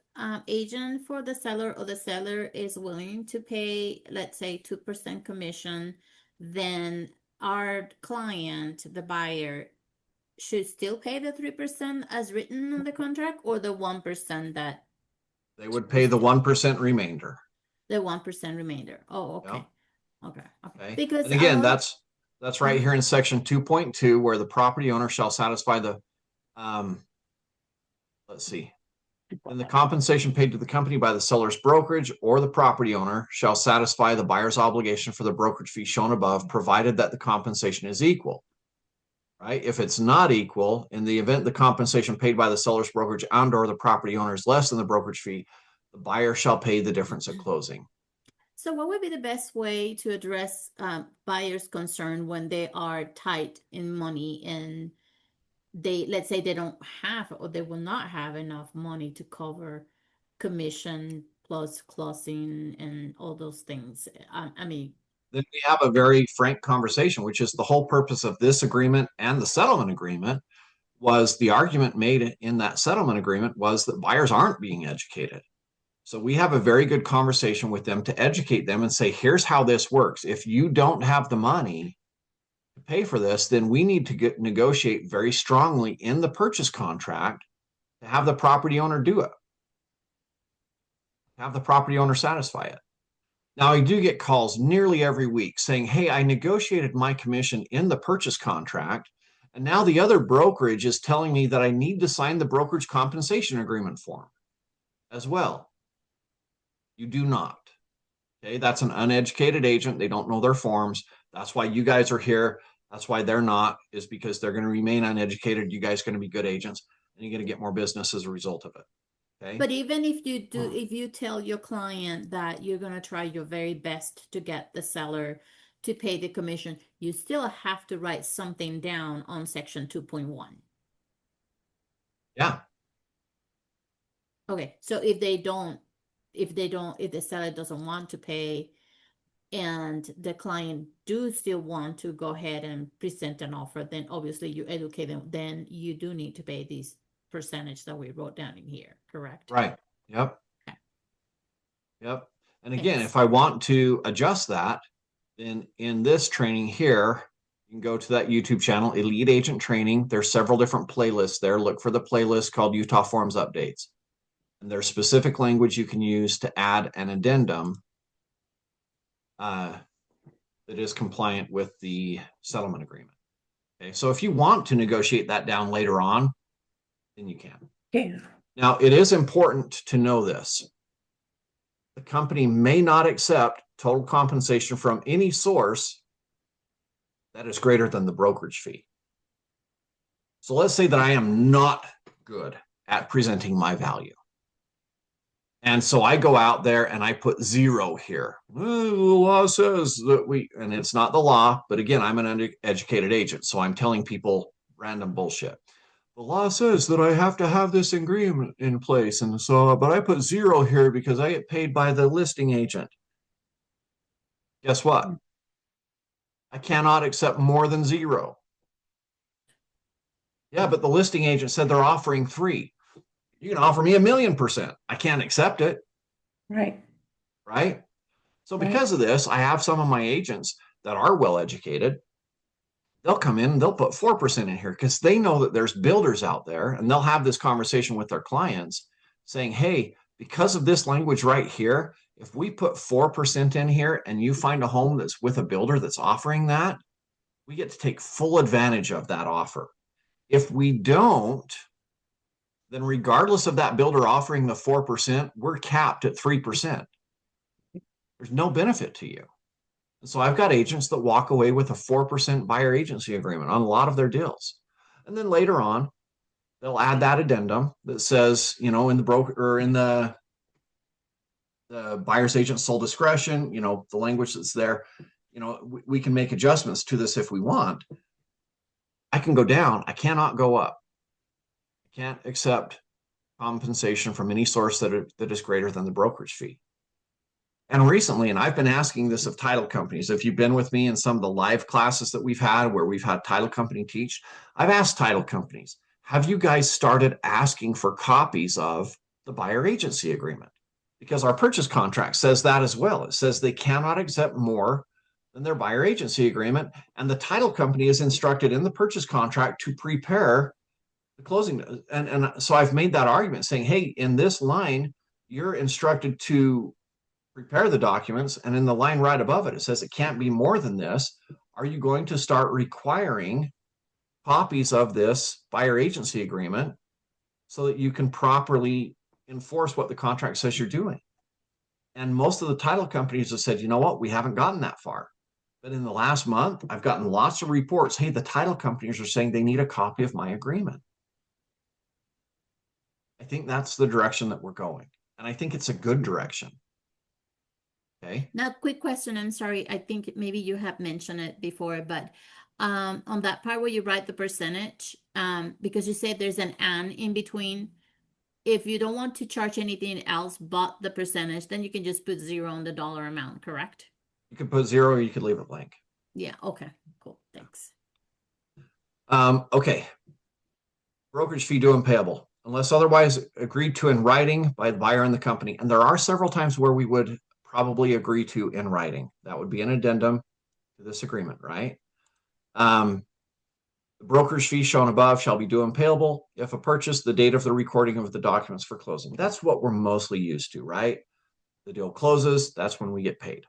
agent for the seller or the seller is willing to pay, let's say 2% commission, then our client, the buyer, should still pay the 3% as written in the contract, or the 1% that They would pay the 1% remainder. the 1% remainder. Oh, okay. Yeah. Okay. Because and again, that's right here in section 2.2, where the property owner shall satisfy the let's see. And the compensation paid to the company by the seller's brokerage or the property owner shall satisfy the buyer's obligation for the brokerage fee shown above, provided that the compensation is equal. Right? If it's not equal, in the event the compensation paid by the seller's brokerage and or the property owner is less than the brokerage fee, the buyer shall pay the difference at closing. So what would be the best way to address buyers' concern when they are tight in money and let's say they don't have or they will not have enough money to cover commission plus closing and all those things? I mean, then we have a very frank conversation, which is the whole purpose of this agreement and the settlement agreement. Was the argument made in that settlement agreement was that buyers aren't being educated. So we have a very good conversation with them to educate them and say, here's how this works. If you don't have the money to pay for this, then we need to negotiate very strongly in the purchase contract to have the property owner do it. Have the property owner satisfy it. Now, I do get calls nearly every week saying, hey, I negotiated my commission in the purchase contract, and now the other brokerage is telling me that I need to sign the brokerage compensation agreement form as well. You do not. Okay, that's an uneducated agent. They don't know their forms. That's why you guys are here. That's why they're not, is because they're going to remain uneducated. You guys are going to be good agents, and you're going to get more business as a result of it. Okay. but even if you do, if you tell your client that you're going to try your very best to get the seller to pay the commission, you still have to write something down on section 2.1. Yeah. Okay, so if the seller doesn't want to pay and the client do still want to go ahead and present an offer, then obviously you educate them, then you do need to pay these percentage that we wrote down in here, correct? Right. Yep. Okay. Yep. And again, Thanks. if I want to adjust that, then in this training here, you can go to that YouTube channel, Elite Agent Training. There's several different playlists there. Look for the playlist called Utah Forms Updates. And there's specific language you can use to add an addendum that is compliant with the settlement agreement. Okay, so if you want to negotiate that down later on, then you can. Yeah. Now, it is important to know this. The company may not accept total compensation from any source that is greater than the brokerage fee. So let's say that I am not good at presenting my value. And so I go out there and I put 0 here. Well, the law says that and it's not the law, but again, I'm an uneducated agent, so I'm telling people random bullshit. The law says that I have to have this agreement in place. And so, but I put 0 here because I get paid by the listing agent. Guess what? I cannot accept more than 0. Yeah, but the listing agent said they're offering 3. You can offer me 1,000,000%. I can't accept it, Right, right? So right. because of this, I have some of my agents that are well educated. They'll come in and they'll put 4% in here because they know that there's builders out there, and they'll have this conversation with their clients saying, hey, because of this language right here, if we put 4% in here and you find a home that's with a builder that's offering that, we get to take full advantage of that offer. If we don't, then regardless of that builder offering the 4%, we're capped at 3%. There's no benefit to you. So I've got agents that walk away with a 4% buyer agency agreement on a lot of their deals. And then later on, they'll add that addendum that says, in the broker or in the buyer's agent sole discretion, the language that's there, we can make adjustments to this if we want. I can go down. I cannot go up. I can't accept compensation from any source that is greater than the brokerage fee. And recently, and I've been asking this of title companies, if you've been with me in some of the live classes that we've had where we've had title company teach, I've asked title companies, have you guys started asking for copies of the buyer agency agreement? Because our purchase contract says that as well. It says they cannot accept more than their buyer agency agreement. And the title company is instructed in the purchase contract to prepare the closing. And so I've made that argument saying, hey, in this line, you're instructed to prepare the documents, and in the line right above it, it says it can't be more than this. Are you going to start requiring copies of this buyer agency agreement so that you can properly enforce what the contract says you're doing? And most of the title companies have said, you know what, we haven't gotten that far. But in the last month, I've gotten lots of reports. Hey, the title companies are saying they need a copy of my agreement. I think that's the direction that we're going. And I think it's a good direction. Okay. Now, quick question. I'm sorry. I think maybe you have mentioned it before, but on that part where you write the percentage, because you said there's an and in between. If you don't want to charge anything else but the percentage, then you can just put 0 on the dollar amount, correct? You could put 0 or you could leave it blank. Yeah. Okay. Cool. Thanks. Okay. Brokerage fee due and payable, unless otherwise agreed to in writing by the buyer and the company. And there are several times where we would probably agree to in writing. That would be an addendum to this agreement, right? The brokerage fee shown above shall be due and payable if a purchase, the date of the recording of the documents for closing. That's what we're mostly used to, right? The deal closes, that's when we get paid.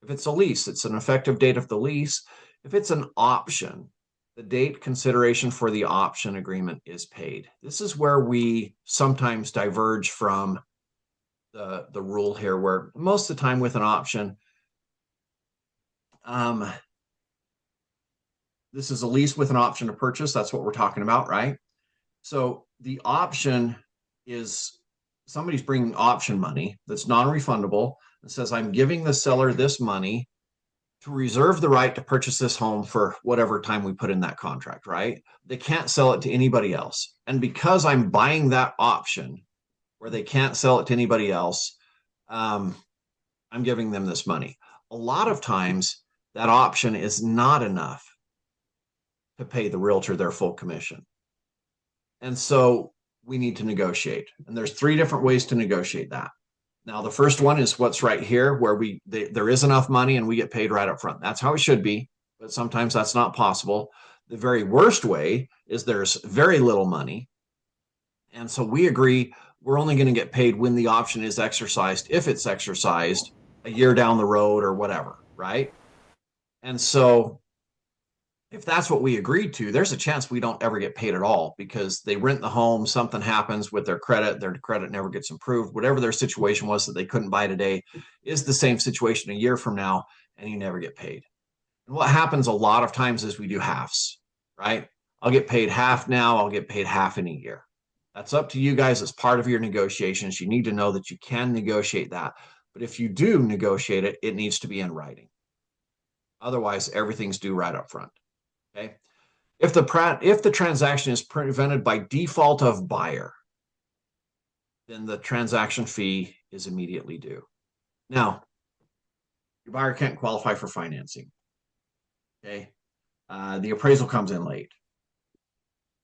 If it's a lease, it's an effective date of the lease. If it's an option, the date consideration for the option agreement is paid. This is where we sometimes diverge from the rule here, where most of the time with an option, this is a lease with an option to purchase. That's what we're talking about, right? So the option is somebody's bringing option money that's non-refundable and says, I'm giving the seller this money to reserve the right to purchase this home for whatever time we put in that contract, right? They can't sell it to anybody else. And because I'm buying that option where they can't sell it to anybody else, I'm giving them this money. A lot of times that option is not enough to pay the realtor their full commission. And so we need to negotiate. And there's 3 different ways to negotiate that. Now, the first one is what's right here, where there is enough money and we get paid right up front. That's how it should be, but sometimes that's not possible. The very worst way is there's very little money. And so we agree we're only going to get paid when the option is exercised, if it's exercised a year down the road or whatever, right? And so if that's what we agreed to, there's a chance we don't ever get paid at all because they rent the home, something happens with their credit never gets improved. Whatever their situation was that they couldn't buy today is the same situation a year from now, and you never get paid. And what happens a lot of times is we do halves, right? I'll get paid half now, I'll get paid half in a year. That's up to you guys as part of your negotiations. You need to know that you can negotiate that. But if you do negotiate it, it needs to be in writing. Otherwise, everything's due right up front. Okay. If the transaction is prevented by default of buyer, then the transaction fee is immediately due. Now, your buyer can't qualify for financing. Okay. The appraisal comes in late.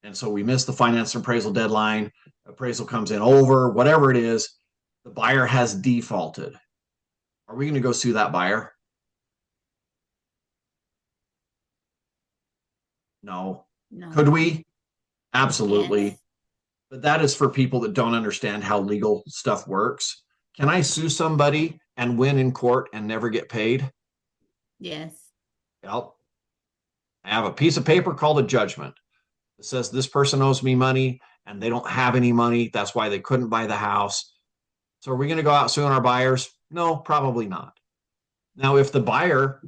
And so we miss the finance and appraisal deadline, appraisal comes in over, whatever it is, the buyer has defaulted. Are we going to go sue that buyer? No. No. Could we? Absolutely. Yes. But that is for people that don't understand how legal stuff works. Can I sue somebody and win in court and never get paid? Yes. Yep. I have a piece of paper called a judgment. It says this person owes me money and they don't have any money. That's why they couldn't buy the house. So are we going to go out suing our buyers? No, probably not. Now, if the buyer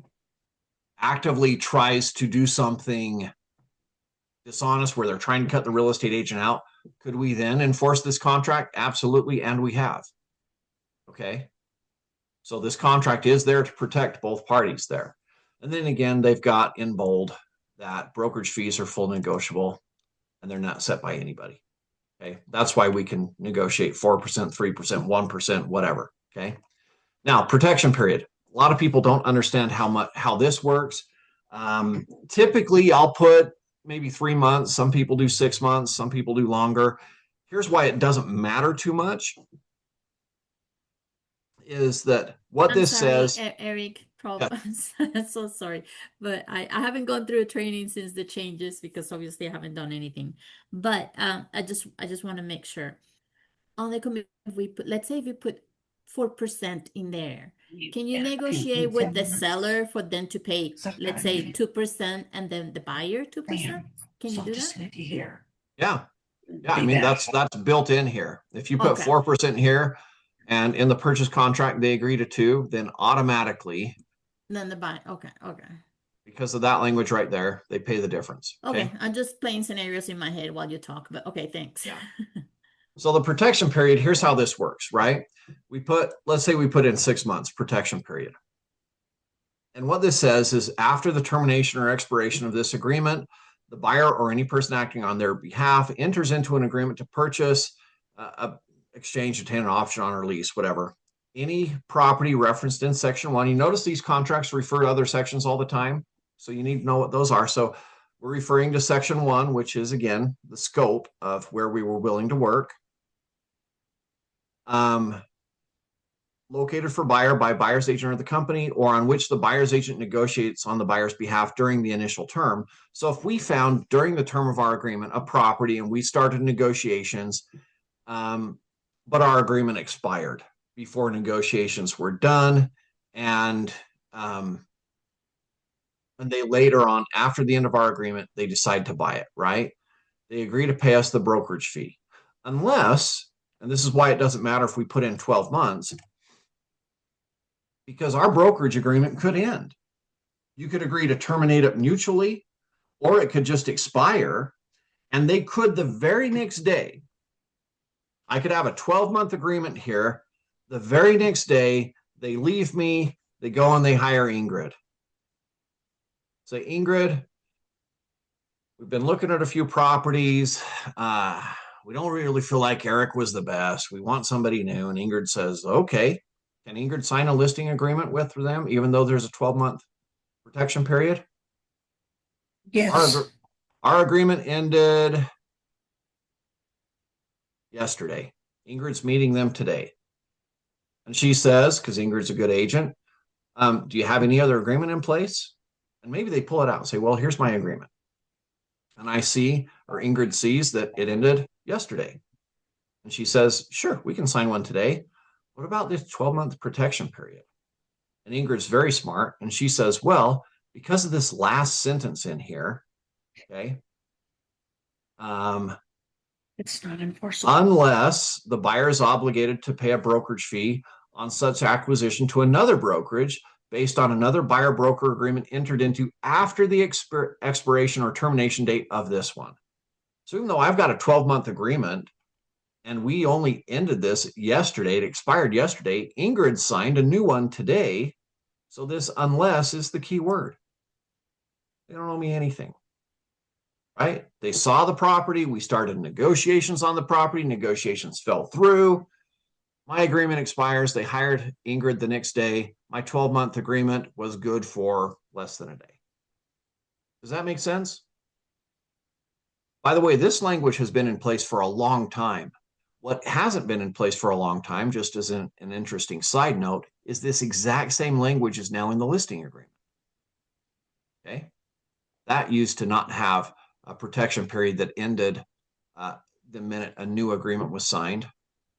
actively tries to do something dishonest where they're trying to cut the real estate agent out, could we then enforce this contract? Absolutely. And we have. Okay. So this contract is there to protect both parties there. And then again, they've got in bold that brokerage fees are full negotiable and they're not set by anybody. Okay. That's why we can negotiate 4%, 3%, 1%, whatever. Okay. Now, protection period. A lot of people don't understand how this works. Typically, I'll put maybe 3 months. Some people do 6 months. Some people do longer. Here's why it doesn't matter too much. Is that what I'm this sorry, says? Eric. Yeah. I'm so sorry, but I haven't gone through a training since the changes because obviously I haven't done anything. But I just want to make sure on the committee, if we put, let's say if we put 4% in there, can you negotiate with the seller for them to pay, let's say 2% and then the buyer 2%? Can you do that? Yeah. Yeah. I mean, that's built in here. If you put Okay. 4% here and in the purchase contract, they agree to 2, then automatically, Then the buy. Okay. Okay. because of that language right there, they pay the difference. Okay. I'm just playing scenarios in my head while you talk, but okay, thanks. Yeah. So the protection period, here's how this works, right? Let's say we put in 6 months protection period. And what this says is after the termination or expiration of this agreement, the buyer or any person acting on their behalf enters into an agreement to purchase, exchange, obtain an option on or lease, whatever. Any property referenced in section 1. You notice these contracts refer to other sections all the time. So you need to know what those are. So we're referring to section 1, which is again, the scope of where we were willing to work. Located for buyer by buyer's agent or the company, or on which the buyer's agent negotiates on the buyer's behalf during the initial term. So if we found during the term of our agreement a property and we started negotiations, but our agreement expired before negotiations were done, and they later on, after the end of our agreement, they decide to buy it, right? They agree to pay us the brokerage fee. Unless, and this is why it doesn't matter if we put in 12 months, because our brokerage agreement could end. You could agree to terminate it mutually, or it could just expire, and they could the very next day. I could have a 12-month agreement here. The very next day, they leave me, they go and they hire Ingrid. Say, Ingrid, we've been looking at a few properties. We don't really feel like Eric was the best. We want somebody new. And Ingrid says, okay. Can Ingrid sign a listing agreement with them, even though there's a 12-month protection period? Yes. Our agreement ended yesterday. Ingrid's meeting them today. And she says, because Ingrid's a good agent, do you have any other agreement in place? And maybe they pull it out and say, well, here's my agreement. And I see, or Ingrid sees that it ended yesterday. And she says, sure, we can sign one today. What about this 12-month protection period? And Ingrid's very smart. And she says, well, because of this last sentence in here, okay, It's not enforceable. unless the buyer is obligated to pay a brokerage fee on such acquisition to another brokerage based on another buyer broker agreement entered into after the expiration or termination date of this one. So even though I've got a 12-month agreement and we only ended this yesterday, it expired yesterday, Ingrid signed a new one today. So this unless is the key word. They don't owe me anything. Right? They saw the property. We started negotiations on the property. Negotiations fell through. My agreement expires. They hired Ingrid the next day. My 12-month agreement was good for less than a day. Does that make sense? By the way, this language has been in place for a long time. What hasn't been in place for a long time, just as an interesting side note, is this exact same language is now in the listing agreement. Okay. That used to not have a protection period that ended the minute a new agreement was signed.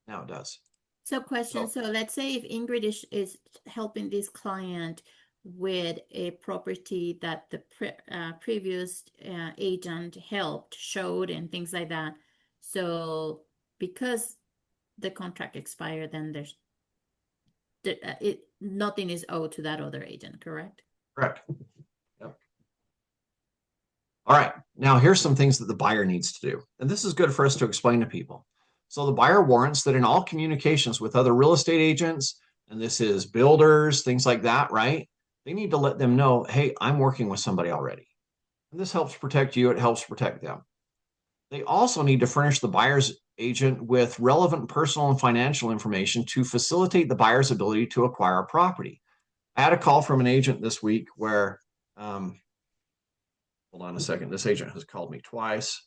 Now it does. So question, So- so let's say if Ingrid is helping this client with a property that the previous agent helped, showed, and things like that. So because the contract expired, then there's nothing is owed to that other agent, correct? Correct. Yep. All right. Now here's some things that the buyer needs to do. And this is good for us to explain to people. So the buyer warrants that in all communications with other real estate agents, and this is builders, things like that, right? They need to let them know, hey, I'm working with somebody already. And this helps protect you. It helps protect them. They also need to furnish the buyer's agent with relevant personal and financial information to facilitate the buyer's ability to acquire a property. I had a call from an agent this week where, hold on a second, this agent has called me twice.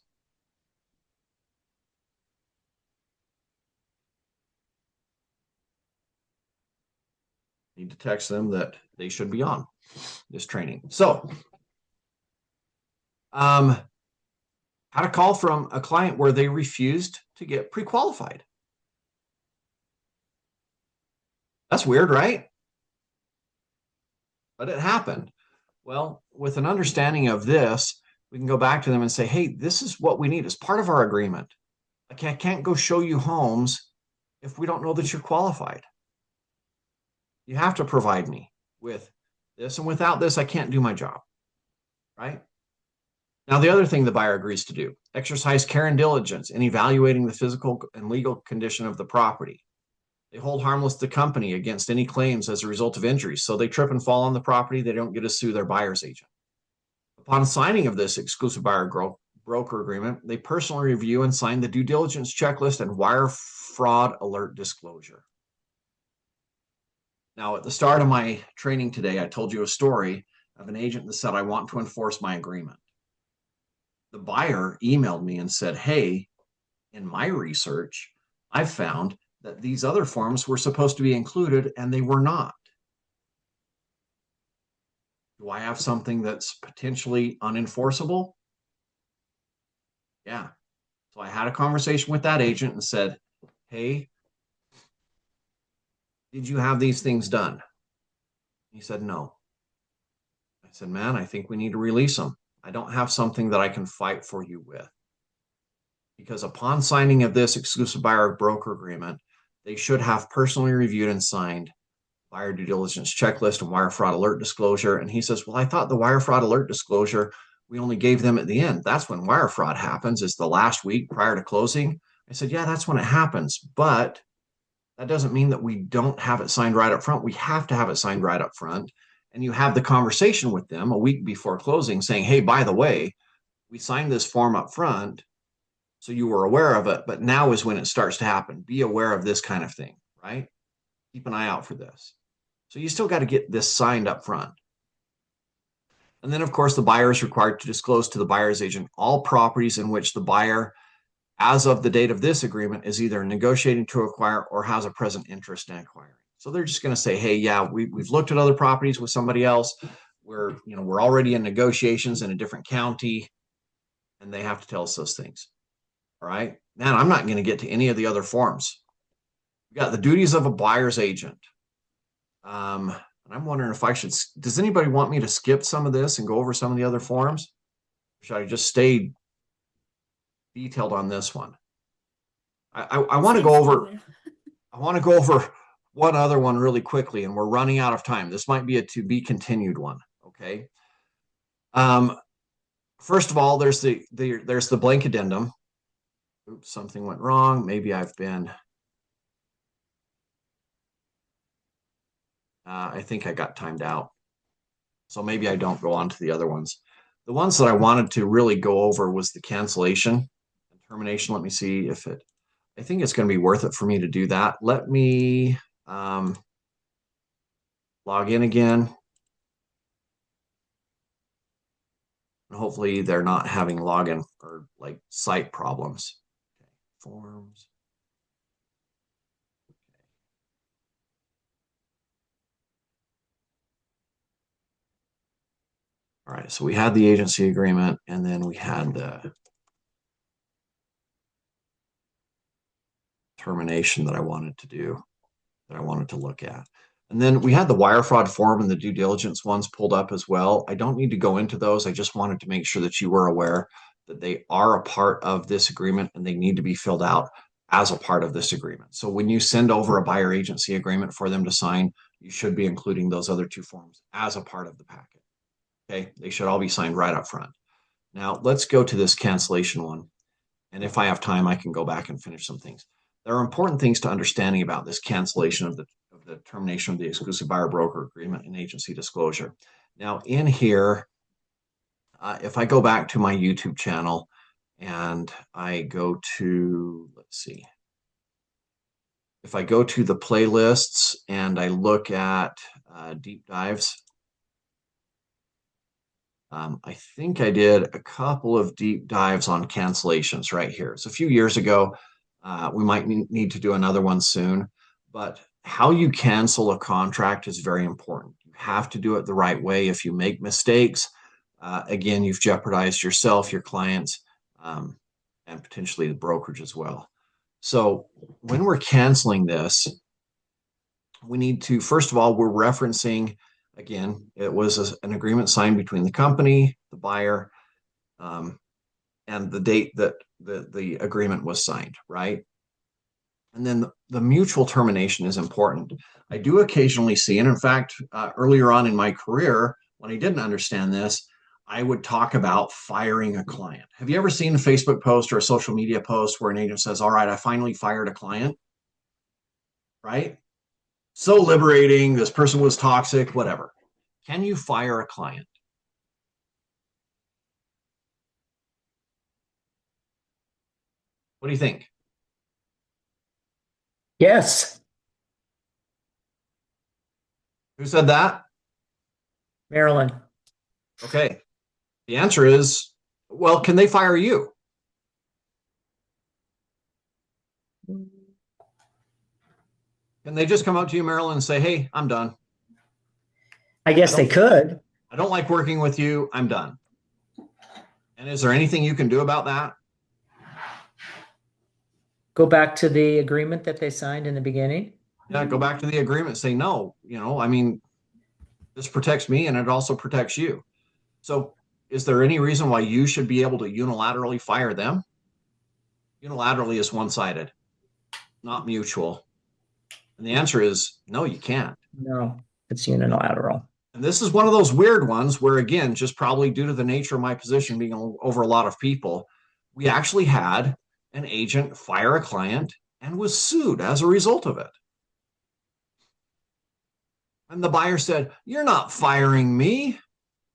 Need to text them that they should be on this training. So, had a call from a client where they refused to get pre-qualified. That's weird, right? But it happened. Well, with an understanding of this, we can go back to them and say, hey, this is what we need as part of our agreement. I can't go show you homes if we don't know that you're qualified. You have to provide me with this, and without this, I can't do my job, right? Now, the other thing the buyer agrees to do, exercise care and diligence in evaluating the physical and legal condition of the property. They hold harmless the company against any claims as a result of injuries. So they trip and fall on the property, they don't get to sue their buyer's agent. Upon signing of this exclusive buyer broker agreement, they personally review and sign the due diligence checklist and wire fraud alert disclosure. Now, at the start of my training today, I told you a story of an agent that said, I want to enforce my agreement. The buyer emailed me and said, hey, in my research, I found that these other forms were supposed to be included and they were not. Do I have something that's potentially unenforceable? Yeah. So I had a conversation with that agent and said, hey, did you have these things done? He said, no. I said, man, I think we need to release them. I don't have something that I can fight for you with. Because upon signing of this exclusive buyer broker agreement, they should have personally reviewed and signed buyer due diligence checklist and wire fraud alert disclosure. And he says, well, I thought the wire fraud alert disclosure, we only gave them at the end. That's when wire fraud happens, is the last week prior to closing. I said, yeah, that's when it happens. But that doesn't mean that we don't have it signed right up front. We have to have it signed right up front. And you have the conversation with them a week before closing saying, hey, by the way, we signed this form up front, so you were aware of it, but now is when it starts to happen. Be aware of this kind of thing, right? Keep an eye out for this. So you still got to get this signed up front. And then, of course, the buyer is required to disclose to the buyer's agent all properties in which the buyer, as of the date of this agreement, is either negotiating to acquire or has a present interest in acquiring. So they're just going to say, hey, yeah, we've looked at other properties with somebody else. We're already in negotiations in a different county, and they have to tell us those things. All right. Man, I'm not going to get to any of the other forms. We got the duties of a buyer's agent. And I'm wondering if I should, does anybody want me to skip some of this and go over some of the other forms? Or should I just stay detailed on this one? I want to go over, I want to go over one other one really quickly, and we're running out of time. This might be a to be continued one. Okay. First of all, there's the blank addendum. Oops, something went wrong. Maybe I've been, I think I got timed out. So maybe I don't go on to the other ones. The ones that I wanted to really go over was the cancellation and termination. Let me see if I think it's going to be worth it for me to do that. Let me log in again. And hopefully they're not having login or like site problems. Okay. Forms. All right, so we had the agency agreement, and then we had the termination that I wanted to do, that I wanted to look at. And then we had the wire fraud form and the due diligence ones pulled up as well. I don't need to go into those. I just wanted to make sure that you were aware that they are a part of this agreement and they need to be filled out as a part of this agreement. So when you send over a buyer agency agreement for them to sign, you should be including those other two forms as a part of the packet. Okay, they should all be signed right up front. Now let's go to this cancellation one. And if I have time, I can go back and finish some things. There are important things to understanding about this cancellation of the termination of the exclusive buyer broker agreement and agency disclosure. Now in here, if I go back to my YouTube channel and I go to, let's see, if I go to the playlists and I look at deep dives, I think I did a couple of deep dives on cancellations right here. It's a few years ago. We might need to do another one soon, but how you cancel a contract is very important. You have to do it the right way. If you make mistakes, again, you've jeopardized yourself, your clients, and potentially the brokerage as well. So when we're canceling this, we need to, first of all, we're referencing, again, it was an agreement signed between the company, the buyer, and the date that the agreement was signed, right? And then the mutual termination is important. I do occasionally see, and in fact, earlier on in my career, when I didn't understand this, I would talk about firing a client. Have you ever seen a Facebook post or a social media post where an agent says, all right, I finally fired a client, right? So liberating, this person was toxic, whatever. Can you fire a client? What do you think? Yes, Who said that? Marilyn. Okay. The answer is, well, can they fire you? Can they just come up to you, Marilyn, and say, hey, I'm done. I guess they could. I don't like working with you. I'm done. And is there anything you can do about that? Go back to the agreement that they signed in the beginning. Yeah, go back to the agreement and say, no, I mean, this protects me and it also protects you. So is there any reason why you should be able to unilaterally fire them? Unilaterally is one-sided, not mutual. And the answer is no, you can't. No, it's unilateral. And this is one of those weird ones where, again, just probably due to the nature of my position being over a lot of people, we actually had an agent fire a client and was sued as a result of it. And the buyer said, you're not firing me.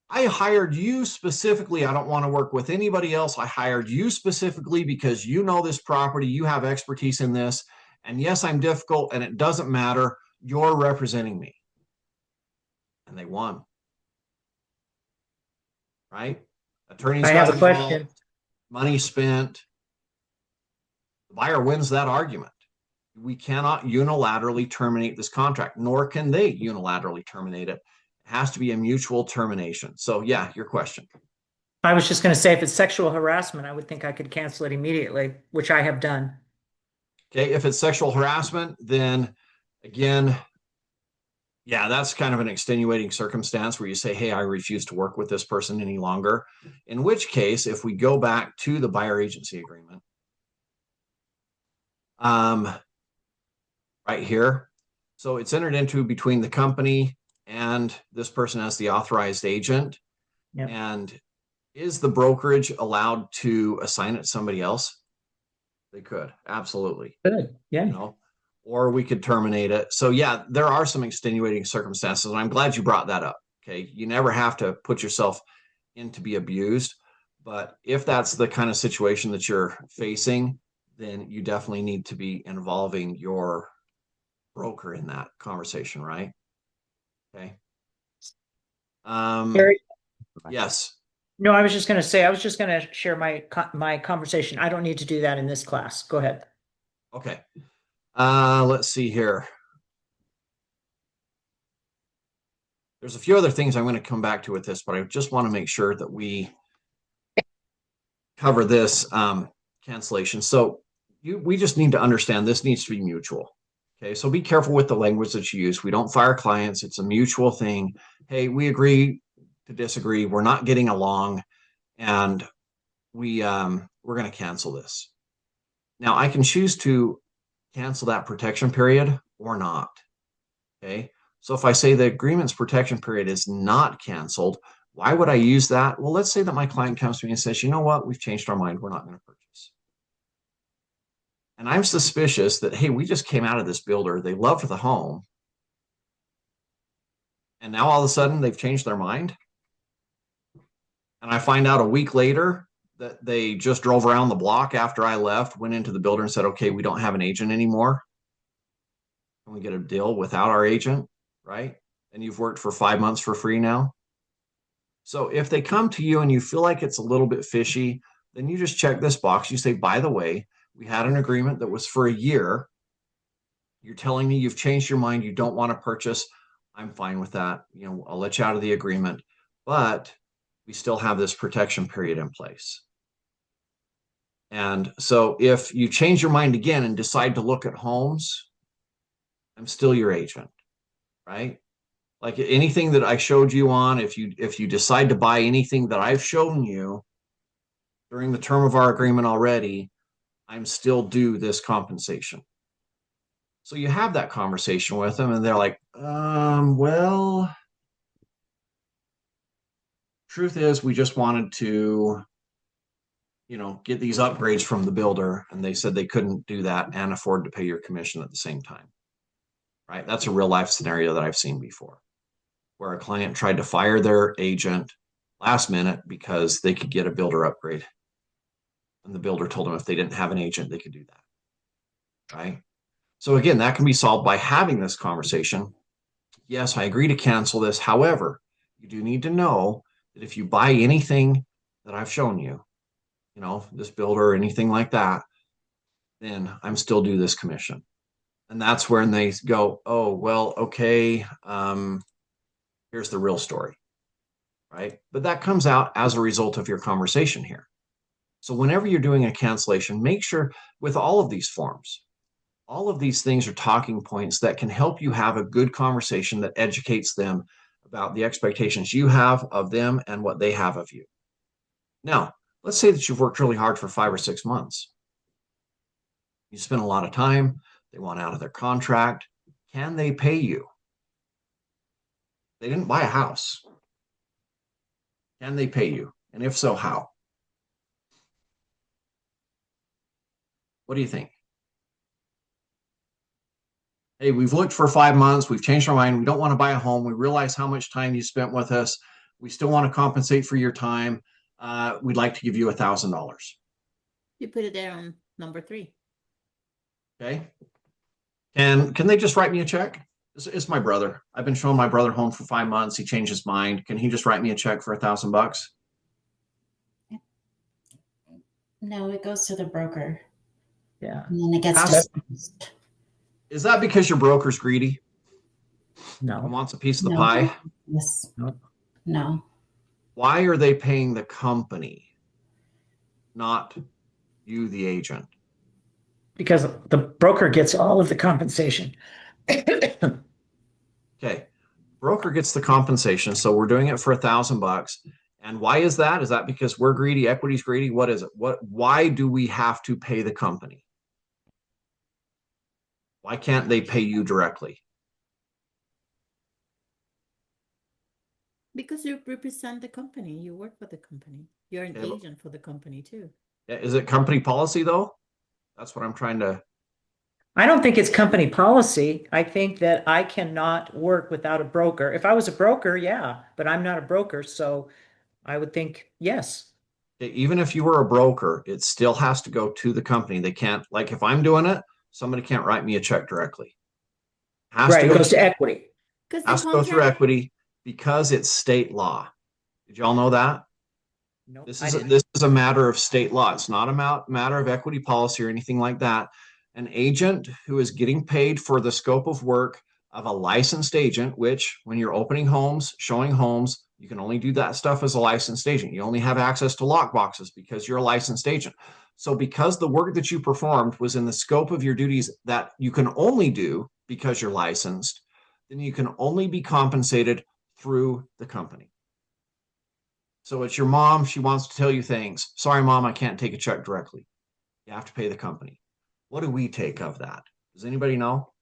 I hired you specifically. I don't want to work with anybody else. I hired you specifically because you know this property. You have expertise in this. And yes, I'm difficult and it doesn't matter. You're representing me. And they won. Right? Attorneys I got have a involved, question. money spent. The buyer wins that argument. We cannot unilaterally terminate this contract, nor can they unilaterally terminate it. It has to be a mutual termination. So yeah, your question. I was just going to say, if it's sexual harassment, I would think I could cancel it immediately, which I have done. Okay, if it's sexual harassment, then again, yeah, that's kind of an extenuating circumstance where you say, hey, I refuse to work with this person any longer. In which case, if we go back to the buyer agency agreement, right here, so it's entered into between the company and this person as the authorized agent. Yep. And is the brokerage allowed to assign it to somebody else? They could, absolutely. Good. Yeah. Or we could terminate it. So yeah, there are some extenuating circumstances, and I'm glad you brought that up. Okay, you never have to put yourself in to be abused, but if that's the kind of situation that you're facing, then you definitely need to be involving your broker in that conversation, right? Okay. Gary, Yes. No, I was just going to say, I was just going to share my conversation. I don't need to do that in this class. Go ahead. Okay. Let's see here. There's a few other things I'm going to come back to with this, but I just want to make sure that we cover this cancellation. So we just need to understand this needs to be mutual. Okay, so be careful with the language that you use. We don't fire clients. It's a mutual thing. Hey, we agree to disagree. We're not getting along, and we're going to cancel this. Now, I can choose to cancel that protection period or not. Okay, so if I say the agreement's protection period is not canceled, why would I use that? Well, let's say that my client comes to me and says, you know what, we've changed our mind. We're not going to purchase. And I'm suspicious that, hey, we just came out of this builder. They loved the home. And now all of a sudden they've changed their mind. And I find out a week later that they just drove around the block after I left, went into the builder and said, okay, we don't have an agent anymore. Can we get a deal without our agent? Right? And you've worked for 5 months for free now. So if they come to you and you feel like it's a little bit fishy, then you just check this box. You say, by the way, we had an agreement that was for a year. You're telling me you've changed your mind. You don't want to purchase. I'm fine with that. I'll let you out of the agreement, but we still have this protection period in place. And so if you change your mind again and decide to look at homes, I'm still your agent, right? Like anything that I showed you on, if you decide to buy anything that I've shown you during the term of our agreement already, I'm still due this compensation. So you have that conversation with them and they're like, well, truth is we just wanted to, get these upgrades from the builder. And they said they couldn't do that and afford to pay your commission at the same time. Right? That's a real life scenario that I've seen before, where a client tried to fire their agent last minute because they could get a builder upgrade. And the builder told them if they didn't have an agent, they could do that. Right? So again, that can be solved by having this conversation. Yes, I agree to cancel this. However, you do need to know that if you buy anything that I've shown you, this builder or anything like that, then I'm still due this commission. And that's when they go, oh, well, okay, here's the real story, right? But that comes out as a result of your conversation here. So whenever you're doing a cancellation, make sure with all of these forms, all of these things are talking points that can help you have a good conversation that educates them about the expectations you have of them and what they have of you. Now, let's say that you've worked really hard for 5 or 6 months. You spent a lot of time. They want out of their contract. Can they pay you? They didn't buy a house. Can they pay you? And if so, how? What do you think? Hey, we've looked for 5 months. We've changed our mind. We don't want to buy a home. We realize how much time you spent with us. We still want to compensate for your time. We'd like to give you $1,000. You put it there on number 3. Okay. And can they just write me a check? It's my brother. I've been showing my brother home for 5 months. He changed his mind. Can he just write me a check for $1,000? No, it goes to the broker Yeah. and then it gets Ask- dispersed. Is that because your broker's greedy and No. wants a piece of the No. pie? Yes. No. No. Why are they paying the company, not you, the agent? Because the broker gets all of the compensation. Okay. Broker gets the compensation. So we're doing it for $1,000. And why is that? Is that because we're greedy? Equity's greedy? What is it? Why do we have to pay the company? Why can't they pay you directly? Because you represent the company, you work for the company. You're an Yeah, but- agent for the company too. Is it company policy though? That's what I'm trying to. I don't think it's company policy. I think that I cannot work without a broker. If I was a broker, yeah, but I'm not a broker, so I would think yes. Even if you were a broker, it still has to go to the company. They can't, like if I'm doing it, somebody can't write me a check directly. Has Right, to it go, goes to equity. Because has to go through equity because it's state law. Did y'all know that? Nope, This I is didn't. this is a matter of state law. It's not a matter of equity policy or anything like that. An agent who is getting paid for the scope of work of a licensed agent, which when you're opening homes, showing homes, you can only do that stuff as a licensed agent. You only have access to lock boxes because you're a licensed agent. So because the work that you performed was in the scope of your duties that you can only do because you're licensed, then you can only be compensated through the company. So it's your mom. She wants to tell you things. Sorry, mom, I can't take a check directly. You have to pay the company. What do we take of that? Does anybody know?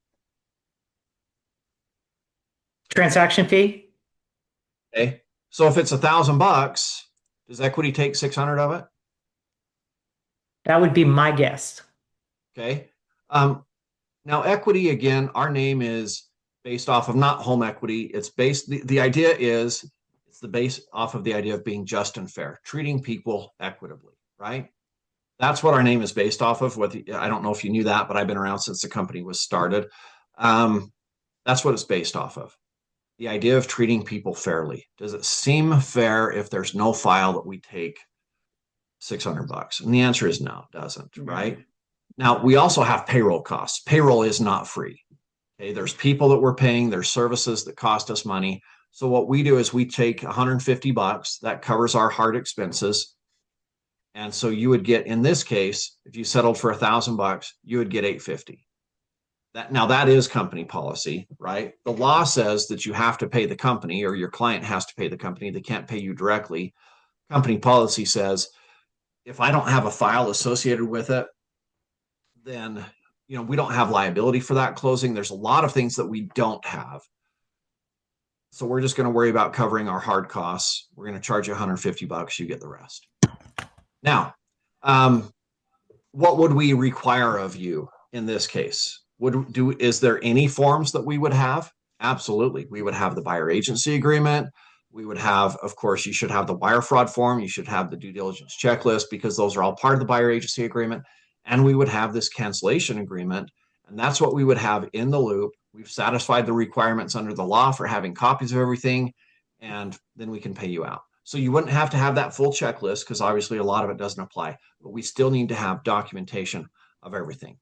Transaction fee? Okay. So if it's $1,000, does equity take 600 of it? That would be my guess. Okay. Now equity, again, our name is based off of not home equity. It's based, the idea is, it's the base off of the idea of being just and fair, treating people equitably, right? That's what our name is based off of. I don't know if you knew that, but I've been around since the company was started. That's what it's based off of. The idea of treating people fairly. Does it seem fair if there's no file that we take $600? And the answer is no, it doesn't, right? Now, we also have payroll costs. Payroll is not free. Okay, there's people that we're paying, there's services that cost us money. So what we do is we take $150, that covers our hard expenses. And so you would get, in this case, if you settled for $1,000, you would get $850. That is company policy, right? The law says that you have to pay the company, or your client has to pay the company. They can't pay you directly. Company policy says, if I don't have a file associated with it, then we don't have liability for that closing. There's a lot of things that we don't have. So we're just going to worry about covering our hard costs. We're going to charge you $150. You get the rest. Now, what would we require of you in this case? Is there any forms that we would have? Absolutely. We would have the buyer agency agreement. We would have, of course, you should have the wire fraud form. You should have the due diligence checklist, because those are all part of the buyer agency agreement. And we would have this cancellation agreement. And that's what we would have in the loop. We've satisfied the requirements under the law for having copies of everything, and then we can pay you out. So you wouldn't have to have that full checklist, because obviously a lot of it doesn't apply, but we still need to have documentation of everything.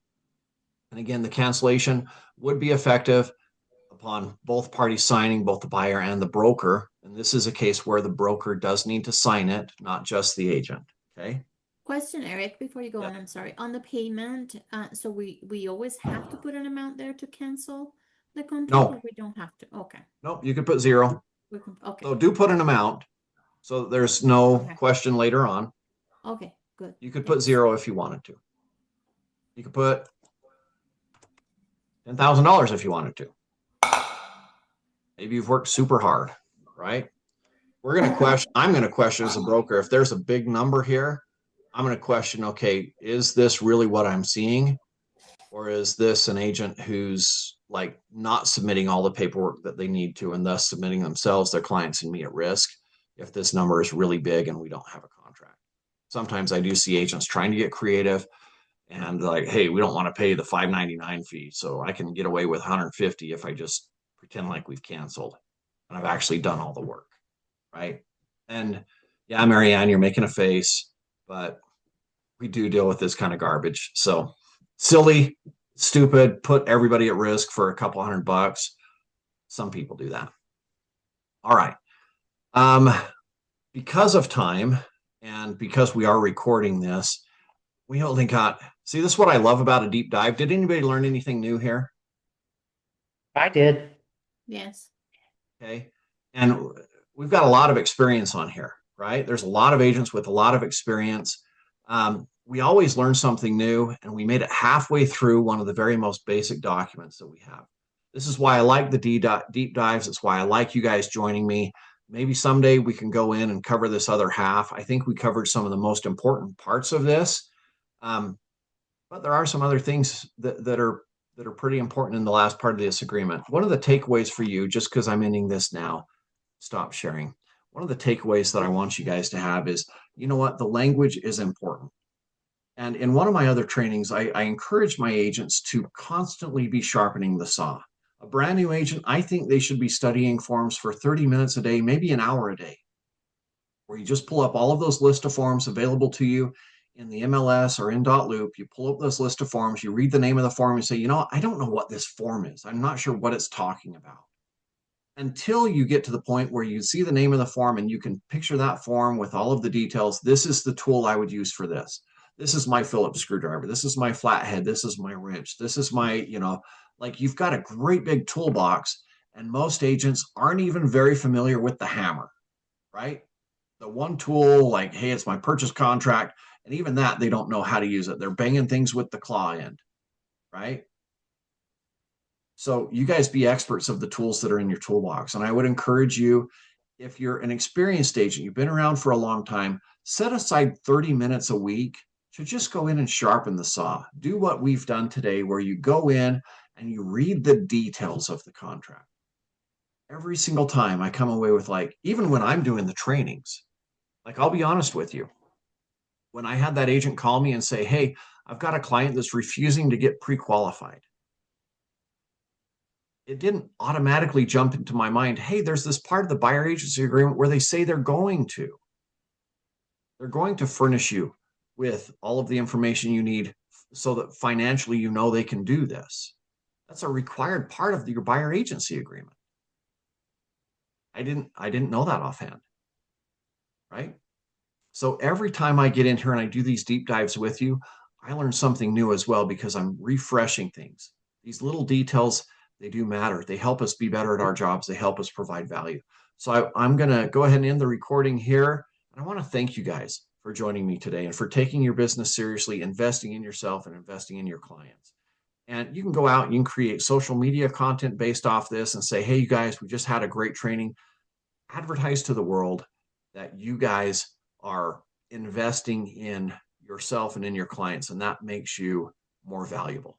And again, the cancellation would be effective upon both parties signing, both the buyer and the broker. And this is a case where the broker does need to sign it, not just the agent. Okay. Question, Eric, before you go on, I'm sorry. On the payment, so we always have to put an amount there to cancel the contract, or we don't have to? Okay. Nope, you could put zero. Okay. So do put an amount, so there's no Okay. question later on. Okay, good. You could put Thanks. zero if you wanted to. You could put $10,000 if you wanted to. Maybe you've worked super hard, right? I'm going to question as a broker, if there's a big number here, I'm going to question, okay, is this really what I'm seeing? Or is this an agent who's like not submitting all the paperwork that they need to, and thus submitting themselves, their clients, and me at risk if this number is really big and we don't have a contract? Sometimes I do see agents trying to get creative and like, hey, we don't want to pay the $599 fee, so I can get away with $150 if I just pretend like we've canceled and I've actually done all the work, right? And yeah, Marianne, you're making a face, but we do deal with this kind of garbage. So silly, stupid, put everybody at risk for a couple $100. Some people do that. All right. Because of time and because we are recording this, we only got, see, this is what I love about a deep dive. Did anybody learn anything new here? I did. Yes. Okay. And we've got a lot of experience on here, right? There's a lot of agents with a lot of experience. We always learn something new, and we made it halfway through one of the very most basic documents that we have. This is why I like the deep dives. It's why I like you guys joining me. Maybe someday we can go in and cover this other half. I think we covered some of the most important parts of this. But there are some other things that are pretty important in the last part of this agreement. One of the takeaways for you, just because I'm ending this now, stop sharing. One of the takeaways that I want you guys to have is, you know what, the language is important. And in one of my other trainings, I encourage my agents to constantly be sharpening the saw. A brand new agent, I think they should be studying forms for 30 minutes a day, maybe an hour a day. where you just pull up all of those list of forms available to you in the MLS or in .loop. You pull up those list of forms, you read the name of the form and say, you know, I don't know what this form is. I'm not sure what it's talking about. Until you get to the point where you see the name of the form and you can picture that form with all of the details. This is the tool I would use for this. This is my Phillips screwdriver. This is my flathead. This is my wrench. This is my, you know, like you've got a great big toolbox, and most agents aren't even very familiar with the hammer, right? The one tool, like, hey, it's my purchase contract. And even that, they don't know how to use it. They're banging things with the claw end, right? So you guys be experts of the tools that are in your toolbox. And I would encourage you, if you're an experienced agent, you've been around for a long time, set aside 30 minutes a week to just go in and sharpen the saw. Do what we've done today, where you go in and you read the details of the contract. Every single time I come away with, like, even when I'm doing the trainings, like, I'll be honest with you, when I had that agent call me and say, hey, I've got a client that's refusing to get pre-qualified, it didn't automatically jump into my mind, hey, there's this part of the buyer agency agreement where they say they're going to furnish you with all of the information you need so that financially, you know, they can do this. That's a required part of your buyer agency agreement. I didn't know that offhand, right? So every time I get in here and I do these deep dives with you, I learn something new as well, because I'm refreshing things. These little details, they do matter. They help us be better at our jobs. They help us provide value. So I'm going to go ahead and end the recording here. And I want to thank you guys for joining me today and for taking your business seriously, investing in yourself and investing in your clients. And you can go out and you can create social media content based off this and say, hey, you guys, we just had a great training. Advertise to the world that you guys are investing in yourself and in your clients, and that makes you more valuable.